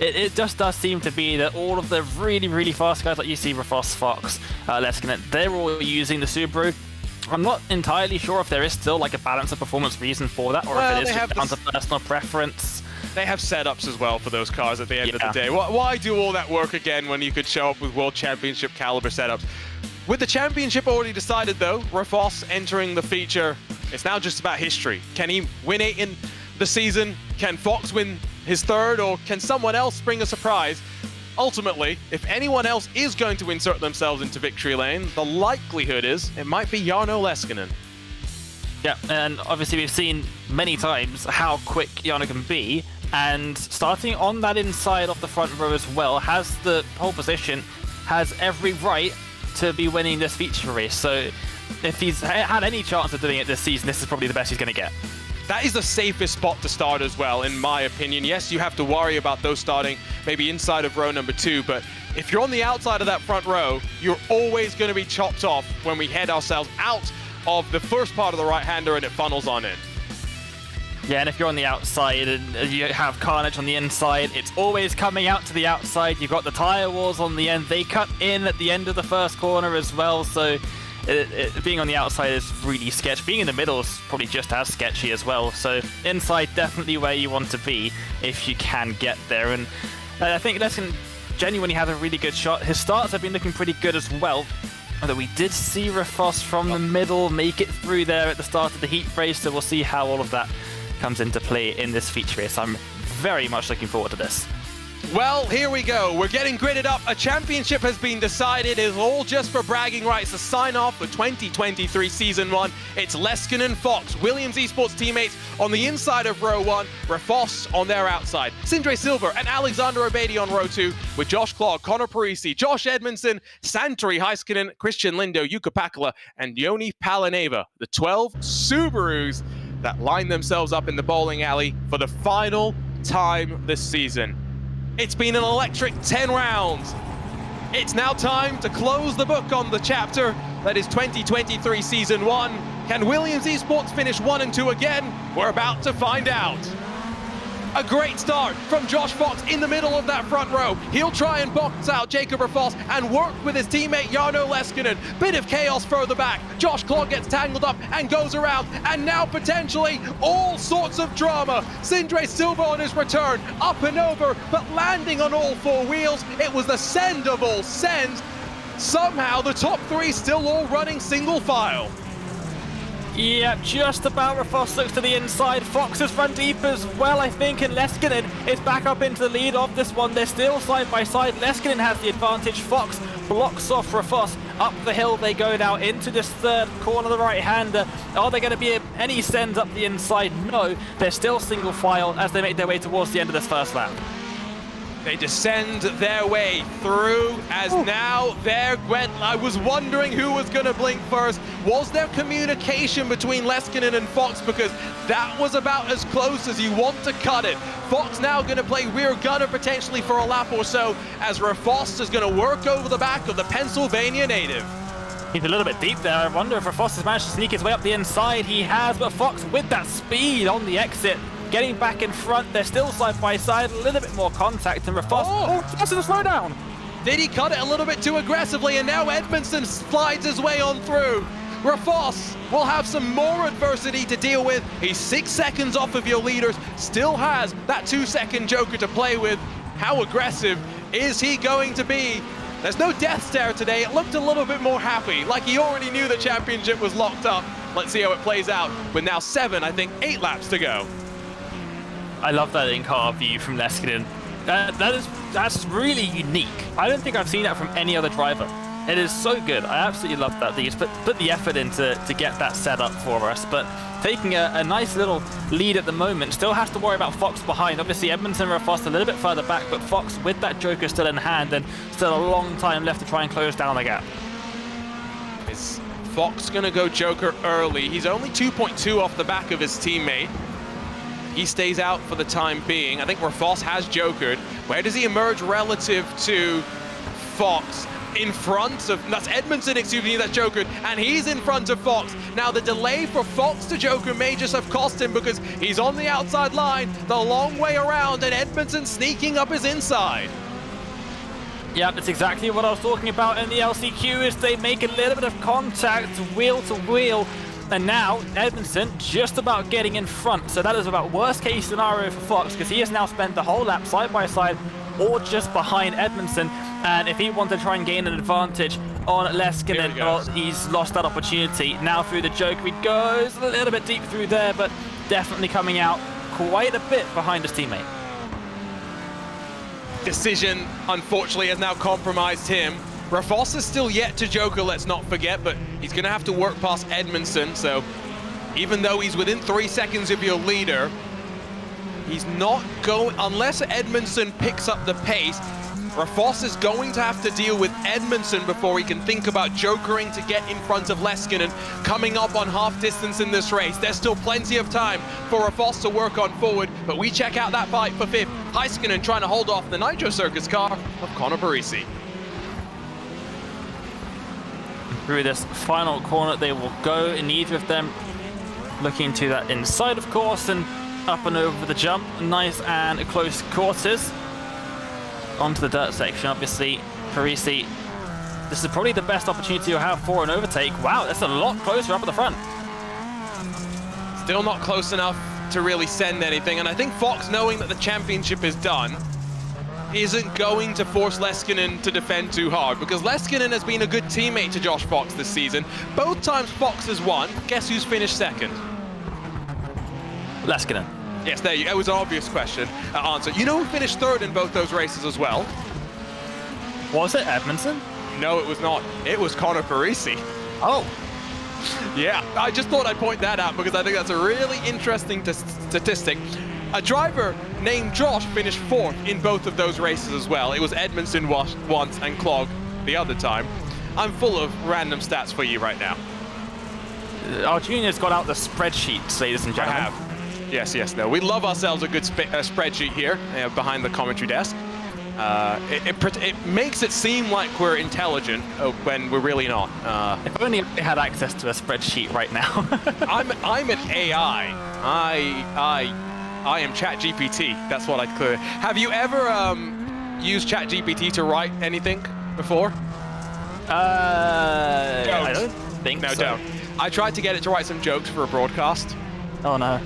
it just does seem to be that all of the really, really fast guys like you see, Rafos, Fox, Leskinet, they're all using the Subaru. I'm not entirely sure if there is still like a balance of performance reason for that, or if it is just down to personal preference. They have setups as well for those cars at the end of the day. Why do all that work again when you could show up with World Championship caliber setups? With the championship already decided though, Rafos entering the feature, it's now just about history. Can he win it in the season? Can Fox win his third, or can someone else bring a surprise? Ultimately, if anyone else is going to insert themselves into victory lane, the likelihood is it might be Jarno Leskinen. Yeah, and obviously we've seen many times how quick Jarno can be, and starting on that inside of the front row as well, has the pole position, has every right to be winning this feature race. So if he's had any chance of doing it this season, this is probably the best he's going to get. That is the safest spot to start as well, in my opinion. Yes, you have to worry about those starting maybe inside of row number 2, but if you're on the outside of that front row, you're always going to be chopped off when we head ourselves out of the first part of the right-hander and it funnels on in. Yeah, and if you're on the outside and you have Carnage on the inside, it's always coming out to the outside. You've got the tire walls on the end. They cut in at the end of the first corner as well, so being on the outside is really sketchy. Being in the middle is probably just as sketchy as well. So inside, definitely where you want to be if you can get there. And I think Leskinen genuinely has a really good shot. His starts have been looking pretty good as well. Although we did see Rafos from the middle make it through there at the start of the heat race, so we'll see how all of that comes into play in this feature race. I'm very much looking forward to this. Well, here we go. We're getting gridded up. A championship has been decided. It's all just for bragging rights to sign off for 2023 Season 1. It's Leskinen, Fox, Williams Esports teammates on the inside of row 1, Rafos on their outside, Sindre Silver and Alexander Obedi on row 2, with Josh Clark, Connor Parisi, Josh Edmondson, Santeri Heiskanen, Christian Lindo, Jukka Pakala, and Joni Palaneva, the 12 Subarus that line themselves up in the bowling alley for the final time this season. It's been an electric 10 rounds. It's now time to close the book on the chapter that is 2023 Season 1. Can Williams Esports finish 1 and 2 again? We're about to find out. A great start from Josh Fox in the middle of that front row. He'll try and box out Jacob Rafos and work with his teammate Jarno Leskinen. Bit of chaos further back. Josh Clark gets tangled up and goes around, and now potentially all sorts of drama. Sindre Silva on his return, up and over, but landing on all 4 wheels. It was the send of all sends. Somehow the top 3 still all running single file. Yeah, just about. Rafos looks to the inside. Fox has run deep as well, I think, and Leskinen is back up into the lead of this one. They're still side by side. Leskinen has the advantage. Fox blocks off Rafos. Up the hill they go now into this third corner, the right-hander. Are there going to be any sends up the inside? No, they're still single file as they make their way towards the end of this first lap. They descend their way through as now there went. I was wondering who was going to blink first. Was there communication between Leskinen and Fox? Because that was about as close as you want to cut it. Fox now going to play rear gunner potentially for a lap or so as Rafos is going to work over the back of the Pennsylvania native. He's a little bit deep there. I wonder if Rafos has managed to sneak his way up the inside. He has, but Fox with that speed on the exit, getting back in front. They're still side by side, a little bit more contact, and Rafos, just in a slowdown. Did he cut it a little bit too aggressively, and now Edmondson slides his way on through. Rafos will have some more adversity to deal with. He's 6 seconds off of your leaders, still has that 2-second joker to play with. How aggressive is he going to be? There's no death stare today. It looked a little bit more happy, like he already knew the championship was locked up. Let's see how it plays out with now 8 laps to go. I love that in-car view from Leskinen. That's really unique. I don't think I've seen that from any other driver. It is so good. I absolutely love that. They just put the effort in to get that set up for us. But taking a nice little lead at the moment, still has to worry about Fox behind. Obviously, Edmondson and Rafos a little bit further back, but Fox with that joker still in hand and still a long time left to try and close down the gap. Is Fox going to go joker early? He's only 2.2 off the back of his teammate. He stays out for the time being. I think Rafos has jokered. Where does he emerge relative to Fox? In front of, that's Edmondson, excuse me, that's jokered, and he's in front of Fox. Now the delay for Fox to joker may just have cost him because he's on the outside line, the long way around, and Edmondson sneaking up his inside. Yeah, that's exactly what I was talking about in the LCQ, is they make a little bit of contact wheel to wheel. And now Edmondson just about getting in front. So that is about worst case scenario for Fox, because he has now spent the whole lap side by side or just behind Edmondson. And if he wanted to try and gain an advantage on Leskinen, well, he's lost that opportunity. Now through the joker, he goes a little bit deep through there, but definitely coming out quite a bit behind his teammate. Decision, unfortunately, has now compromised him. Rafos is still yet to Joker, let's not forget, but he's going to have to work past Edmondson, so even though he's within 3 seconds of your leader, he's not going, unless Edmondson picks up the pace, Rafos is going to have to deal with Edmondson before he can think about jokering to get in front of Leskinen, coming up on half distance in this race. There's still plenty of time for Rafos to work on forward, but we check out that fight for 5th. Heiskanen trying to hold off the Nitro Circus car of Connor Parisi. Through this final corner, they will go, in either of them looking to that inside, of course, and up and over the jump. Nice and close quarters. Onto the dirt section, obviously, Parisi, this is probably the best opportunity you'll have for an overtake. Wow, that's a lot closer up at the front. Still not close enough to really send anything, and I think Fox, knowing that the championship is done, isn't going to force Leskinen to defend too hard, because Leskinen has been a good teammate to Josh Fox this season. Both times Fox has won, guess who's finished second? Leskinen. Yes, there you go. It was an obvious question, answer. You know who finished 3rd in both those races as well? Was it Edmondson? No, it was not. It was Connor Parisi. Oh. Yeah, I just thought I'd point that out because I think that's a really interesting statistic. A driver named Josh finished 4th in both of those races as well. It was Edmondson once and Clog the other time. I'm full of random stats for you right now. Our junior's got out the spreadsheet, ladies and gentlemen. I have. Yes, no. We love ourselves a good spreadsheet here behind the commentary desk. It makes it seem like we're intelligent when we're really not. If only I had access to a spreadsheet right now. I'm an AI. I am ChatGPT. That's what I could. Have you ever used ChatGPT to write anything before? I don't think so. Don't. I tried to get it to write some jokes for a broadcast. Oh no.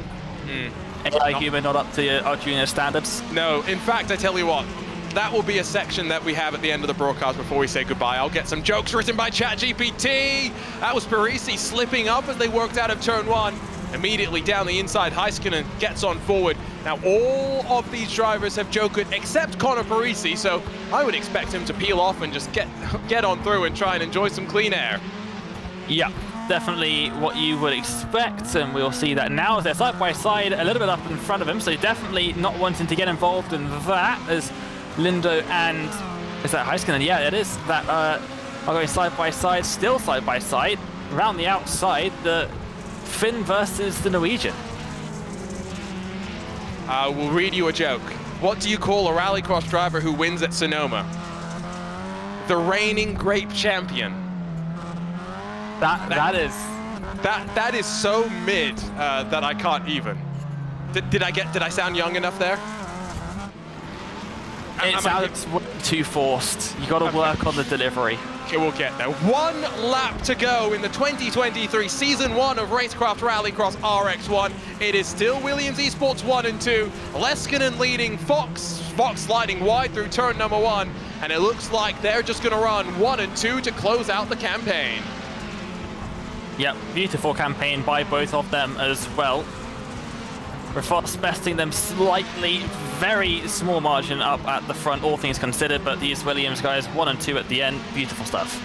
AI human not up to our junior standards. No, in fact, I tell you what, that will be a section that we have at the end of the broadcast before we say goodbye. I'll get some jokes written by ChatGPT. That was Parisi slipping up as they worked out of turn 1. Immediately down the inside, Heiskanen gets on forward. Now, all of these drivers have jokered except Connor Parisi, so I would expect him to peel off and just get on through and try and enjoy some clean air. Yeah. Definitely what you would expect, and we'll see that now as they're side by side a little bit up in front of him, so definitely not wanting to get involved in that as Lindo and, is that Heiskanen? Yeah, it is, that are going side by side, still side by side. Around the outside, the Finn versus the Norwegian. I will read you a joke. What do you call a rallycross driver who wins at Sonoma? The reigning grape champion. That is so mid that I can't even. Did I sound young enough there? It sounds too forced. You got to work on the delivery. Okay, we'll get there. 1 lap to go in the 2023 Season 1 of Racecraft Rallycross RX1. It is still Williams Esports 1 and 2. Leskinen leading Fox. Fox sliding wide through turn number 1. And it looks like they're just going to run 1 and 2 to close out the campaign. Yep, beautiful campaign by both of them as well. Rafos besting them slightly, very small margin up at the front, all things considered, but these Williams guys, 1 and 2 at the end, beautiful stuff.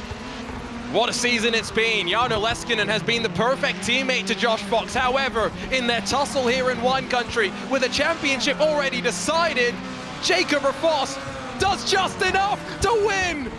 What a season it's been. Jarno Leskinen has been the perfect teammate to Josh Fox. However, in their tussle here in wine country, with a championship already decided, Jacob Rafos does just enough to win.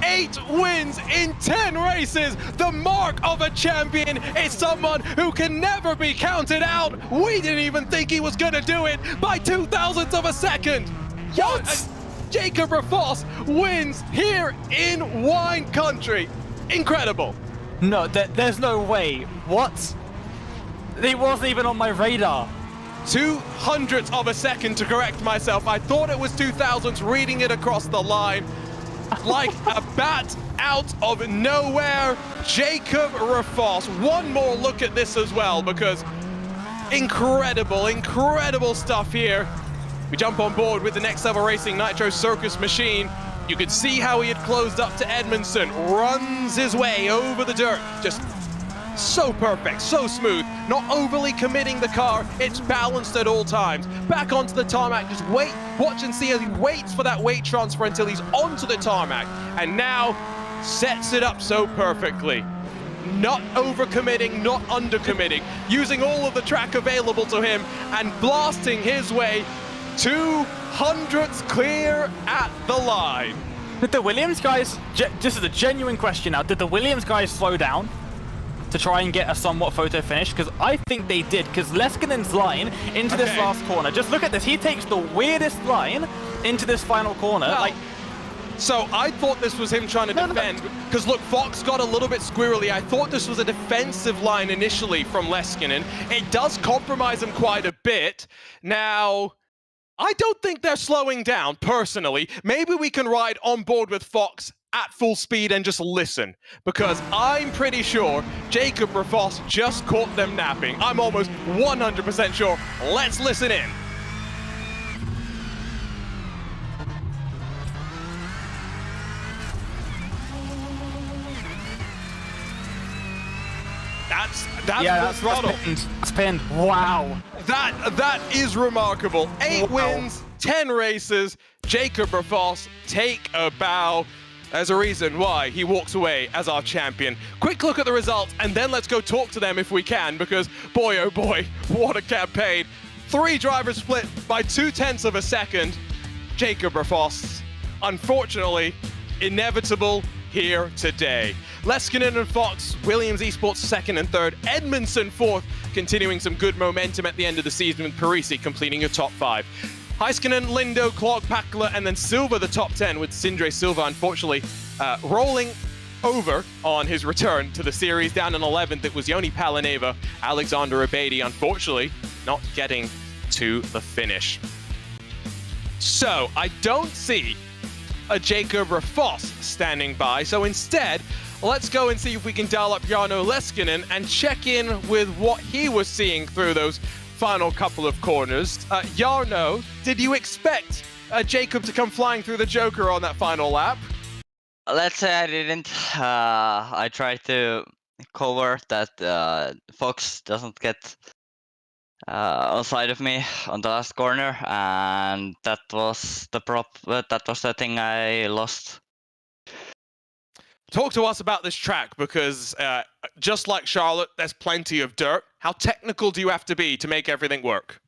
8 wins in 10 races. The mark of a champion is someone who can never be counted out. We didn't even think he was gonna do it by 0.002 of a second. What? Jacob Rafos wins here in wine country. Incredible. No, there's no way. What? He wasn't even on my radar. 0.02 of a second to correct myself. I thought it was 2000s, reading it across the line. Like a bat out of nowhere, Jacob Rafos. One more look at this as well, because incredible stuff here. We jump on board with the Next Level Racing Nitro Circus machine. You could see how he had closed up to Edmondson, runs his way over the dirt, just So perfect, so smooth, not overly committing the car, it's balanced at all times. Back onto the tarmac, just wait, watch and see as he waits for that weight transfer until he's onto the tarmac, and now sets it up so perfectly. Not overcommitting, not undercommitting, using all of the track available to him and blasting his way 200th clear at the line. Did the Williams guys, this is a genuine question now, did the Williams guys slow down to try and get a somewhat photo finish? Because I think they did, because Leskinen's line into this last corner, just look at this, he takes the weirdest line into this final corner. Well, so I thought this was him trying to defend, because look, Fox got a little bit squirrely. I thought this was a defensive line initially from Leskinen. It does compromise him quite a bit. Now, I don't think they're slowing down, personally. Maybe we can ride on board with Fox at full speed and just listen, because I'm pretty sure Jacob Rafos just caught them napping. I'm almost 100% sure. Let's listen in. That's throttle. That's pinned. Wow. That is remarkable. 8 wins, 10 races. Jacob Rafos, take a bow. There's a reason why he walks away as our champion. Quick look at the results, and then let's go talk to them if we can, because boy, oh boy, what a campaign. 3 drivers split by 0.2 of a second. Jacob Rafos, unfortunately, inevitable here today. Leskinen and Fox, Williams Esports second and third, Edmondson fourth, continuing some good momentum at the end of the season with Parisi completing a top 5. Heiskanen, Lindo, Clark, Pakula, and then Silva the top 10, with Sindre Silva unfortunately rolling over on his return to the series. Down in 11th, it was Yoni Palaneva. Alexander Abadi, unfortunately, not getting to the finish. So I don't see a Jacob Rafos standing by, so instead, let's go and see if we can dial up Jarno Leskinen and check in with what he was seeing through those final couple of corners. Jarno, did you expect Jacob to come flying through the Joker on that final lap? Let's say I didn't. I tried to cover that Fox doesn't get on side of me on the last corner, and that was the thing I lost. Talk to us about this track, because just like Charlotte, there's plenty of dirt. How technical do you have to be to make everything work?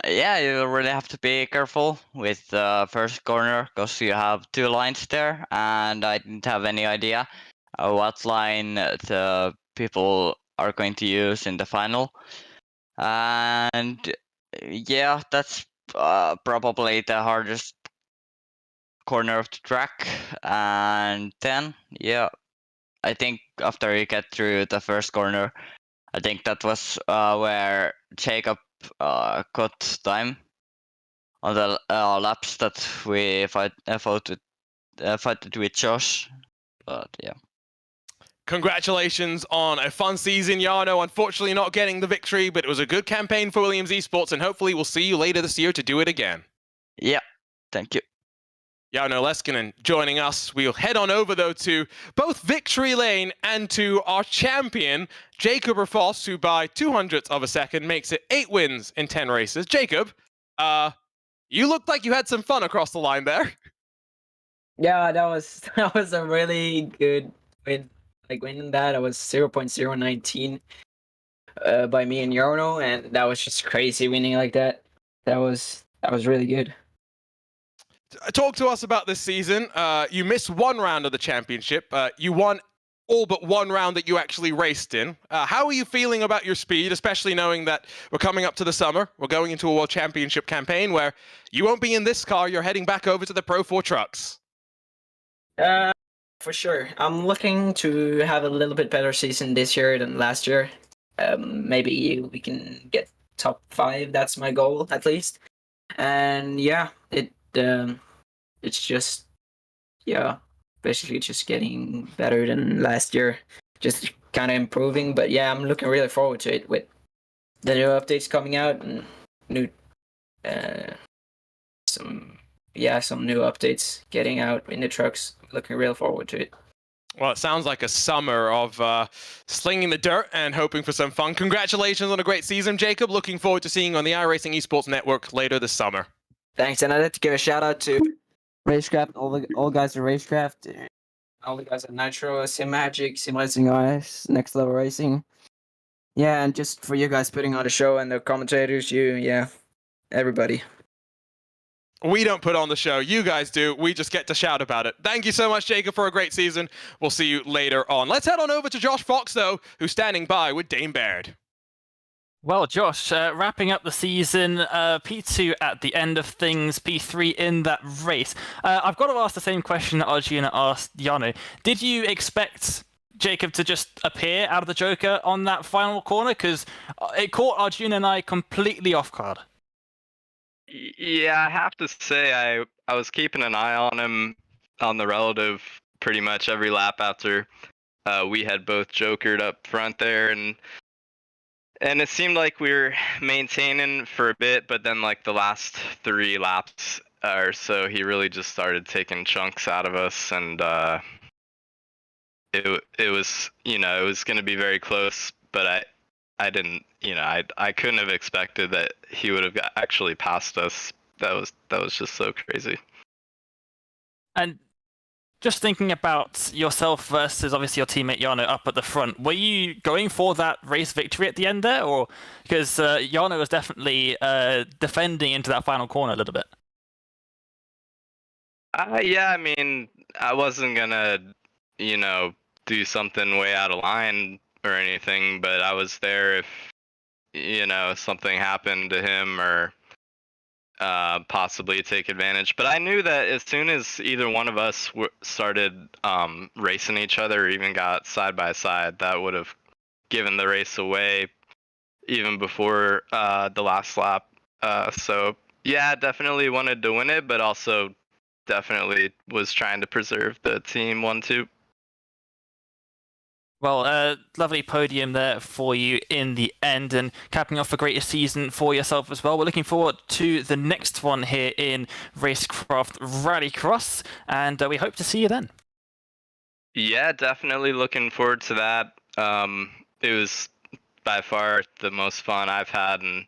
Yeah, you really have to be careful with the first corner, because you have 2 lines there, and I didn't have any idea what line the people are going to use in the final. And yeah, that's probably the hardest corner of the track. And then, yeah, I think after you get through the first corner, I think that was where Jacob got time on the laps that we fought with Josh. But yeah. Congratulations on a fun season, Jarno. Unfortunately not getting the victory, but it was a good campaign for Williams Esports, and hopefully we'll see you later this year to do it again. Yeah, thank you. Jarno Leskinen joining us. We'll head on over, though, to both Victory Lane and to our champion, Jacob Rafos, who by 0.02 of a second makes it 8 wins in 10 races. Jacob, you looked like you had some fun across the line there. Yeah, that was a really good win. Like winning that, I was 0.019 by me and Jarno, and that was just crazy winning like that. That was really good. Talk to us about this season. You missed 1 round of the championship. You won all but 1 round that you actually raced in. How are you feeling about your speed, especially knowing that we're coming up to the summer? We're going into a World Championship campaign where you won't be in this car. You're heading back over to the Pro 4 trucks. For sure. I'm looking to have a little bit better season this year than last year. Maybe we can get top 5. That's my goal, at least. And yeah, it's just, yeah, basically just getting better than last year. Just kind of improving. But yeah, I'm looking really forward to it with the new updates coming out and new, some new updates getting out in the trucks. Looking real forward to it. Well, it sounds like a summer of slinging the dirt and hoping for some fun. Congratulations on a great season, Jacob. Looking forward to seeing you on the iRacing Esports Network later this summer. Thanks, and I'd like to give a shout out to Racecraft, all guys at Racecraft, all the guys at Nitro, SimMagic, Sim Racing OS, Next Level Racing. Yeah, and just for you guys putting on the show and the commentators, everybody. We don't put on the show. You guys do. We just get to shout about it. Thank you so much, Jacob, for a great season. We'll see you later on. Let's head on over to Josh Fox, though, who's standing by with Dane Baird. Well, Josh, wrapping up the season, P2 at the end of things, P3 in that race. I've got to ask the same question that Arjuna asked Yano. Did you expect Jacob to just appear out of the Joker on that final corner? Because it caught Arjuna and I completely off guard. Yeah, I have to say I was keeping an eye on him on the relative pretty much every lap after we had both jokered up front there, and it seemed like we were maintaining for a bit, but then like the last 3 laps or so, he really just started taking chunks out of us, and it was, you know, it was going to be very close, but I didn't, you know, I couldn't have expected that he would have actually passed us. That was just so crazy. And just thinking about yourself versus obviously your teammate Yano up at the front, were you going for that race victory at the end there, or because Yano was definitely defending into that final corner a little bit? Yeah, I mean, I wasn't gonna, you know, do something way out of line or anything, but I was there if, you know, something happened to him or possibly take advantage. But I knew that as soon as either one of us started racing each other or even got side by side, that would have given the race away even before the last lap. So yeah, definitely wanted to win it, but also definitely was trying to preserve the team 1-2. Well, lovely podium there for you in the end, and capping off a great season for yourself as well. We're looking forward to the next one here in Racecraft Rallycross, and we hope to see you then. Yeah, definitely looking forward to that. It was by far the most fun I've had in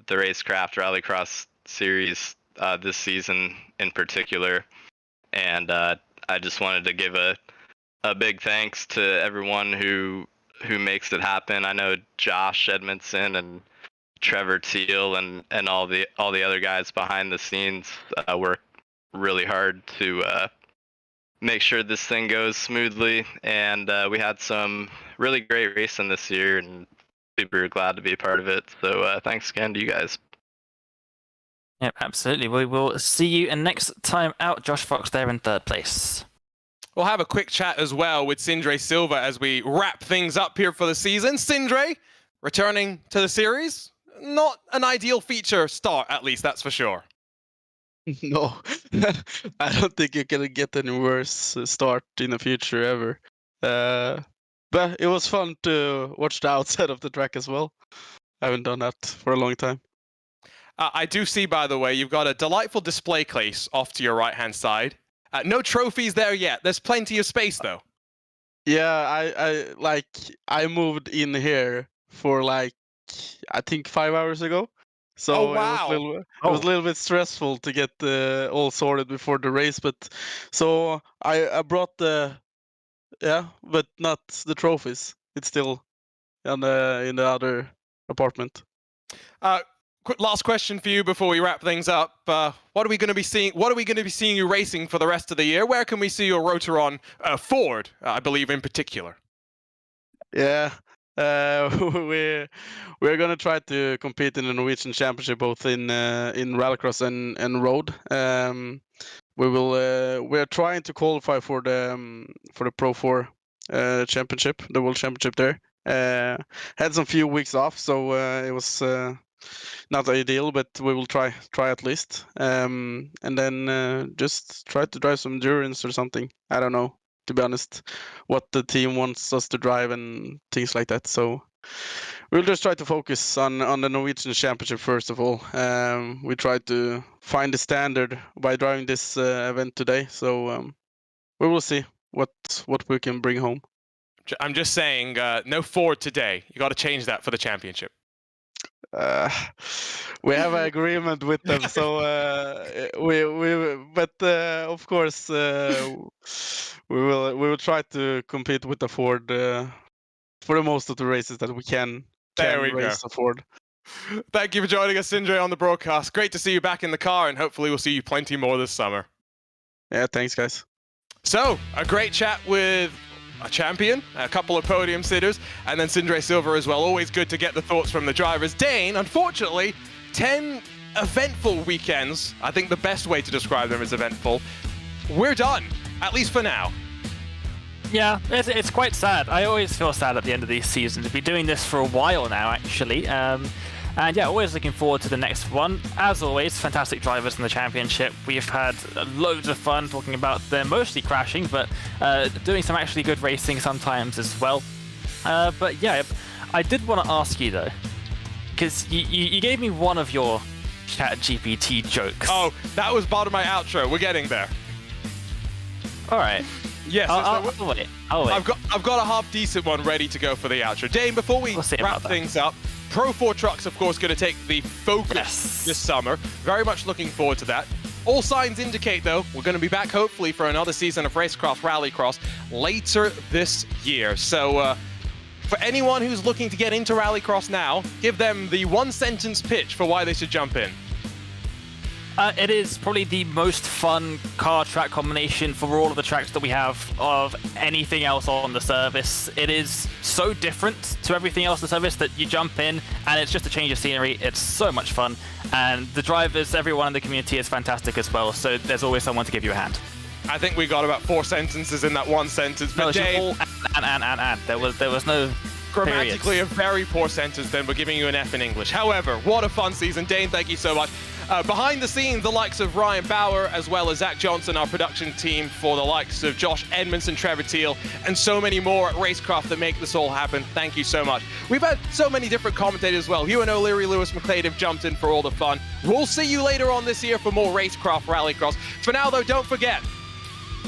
the Racecraft Rallycross series this season in particular, and I just wanted to give a big thanks to everyone who makes it happen. I know Josh Edmondson and Trevor Teal and all the other guys behind the scenes work really hard to make sure this thing goes smoothly. And we had some really great racing this year, and super glad to be a part of it. So thanks again to you guys. Yep, absolutely. We will see you next time out. Josh Fox there in 3rd place. We'll have a quick chat as well with Sindre Silva as we wrap things up here for the season. Sindre, returning to the series, not an ideal feature start, at least, that's for sure. No, I don't think you're gonna get any worse start in the future ever. But it was fun to watch the outside of the track as well. I haven't done that for a long time. I do see, by the way, you've got a delightful display case off to your right-hand side. No trophies there yet. There's plenty of space, though. Yeah, I moved in here for I think 5 hours ago. So oh, wow. it was a little bit stressful to get all sorted before the race, but so I brought but not the trophies. It's still in the other apartment. Quick last question for you before we wrap things up. What are we going to be seeing? What are we going to be seeing you racing for the rest of the year? Where can we see your Rotoron Ford, I believe, in particular? Yeah, we're gonna try to compete in the Norwegian Championship, both in Rallycross and road. We're trying to qualify for the Pro 4 championship, the World Championship there. Had some few weeks off, so it was not ideal, but we will try at least. And then just try to drive some endurance or something. I don't know, to be honest, what the team wants us to drive and things like that. So we'll just try to focus on the Norwegian Championship first of all. We tried to find the standard by driving this event today, so we will see what we can bring home. I'm just saying, no Ford today. You got to change that for the championship. We have an agreement with them, so but of course we will try to compete with the Ford for the most of the races that we can race the Ford. Thank you for joining us, Sindre, on the broadcast. Great to see you back in the car, and hopefully we'll see you plenty more this summer. Yeah, thanks, guys. So, a great chat with a champion, a couple of podium sitters, and then Sindre Silva as well. Always good to get the thoughts from the drivers. Dane, unfortunately, 10 eventful weekends. I think the best way to describe them is eventful. We're done, at least for now. Yeah, it's quite sad. I always feel sad at the end of these seasons. We've been doing this for a while now, actually. And yeah, always looking forward to the next one. As always, fantastic drivers in the championship. We've had loads of fun talking about them, mostly crashing, but doing some actually good racing sometimes as well. But yeah, I did want to ask you though, because you gave me one of your ChatGPT jokes. Oh, that was part of my outro. We're getting there. All right. Yes, I'll wait. I've got a half decent one ready to go for the outro. Dane, before we wrap things up, Pro 4 Trucks, of course, going to take the focus this summer. Very much looking forward to that. All signs indicate, though, we're going to be back hopefully for another season of Racecraft Rallycross later this year. So for anyone who's looking to get into Rallycross now, give them the one-sentence pitch for why they should jump in. It is probably the most fun car track combination for all of the tracks that we have of anything else on the service. It is so different to everything else on the service that you jump in and it's just a change of scenery. It's so much fun. And the drivers, everyone in the community is fantastic as well. So there's always someone to give you a hand. I think we got about 4 sentences in that one sentence. But no, Dave, all and. There was no grammatically periods. a very poor sentence, then we're giving you an F in English. However, what a fun season. Dane, thank you so much. Behind the scenes, the likes of Ryan Bauer, as well as Zach Johnson, our production team, for the likes of Josh Edmondson, Trevor Teal, and so many more at Racecraft that make this all happen. Thank you so much. We've had so many different commentators as well. Ewan O'Leary, Lewis McLeod have jumped in for all the fun. We'll see you later on this year for more Racecraft Rallycross. For now, though, don't forget,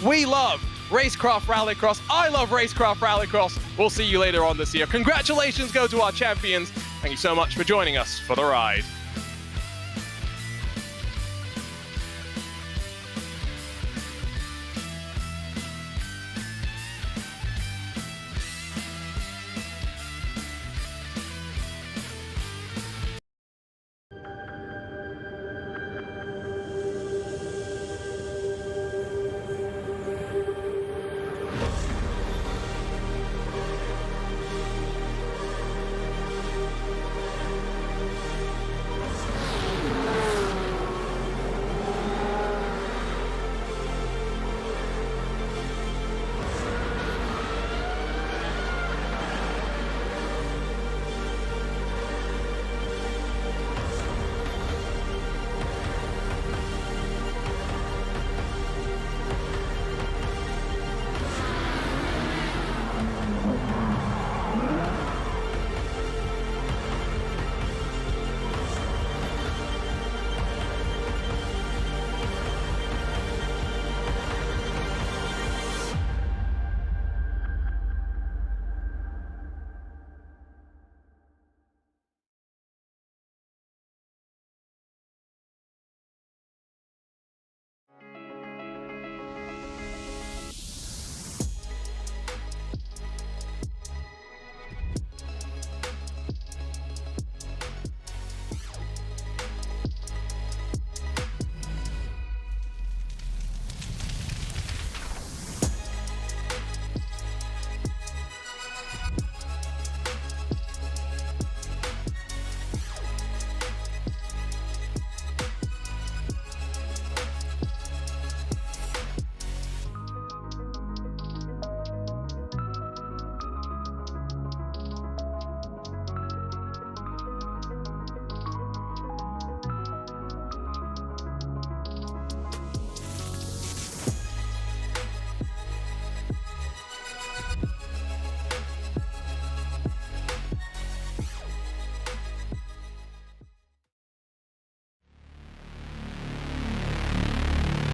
we love Racecraft Rallycross. I love Racecraft Rallycross. We'll see you later on this year. Congratulations go to our champions. Thank you so much for joining us for the ride.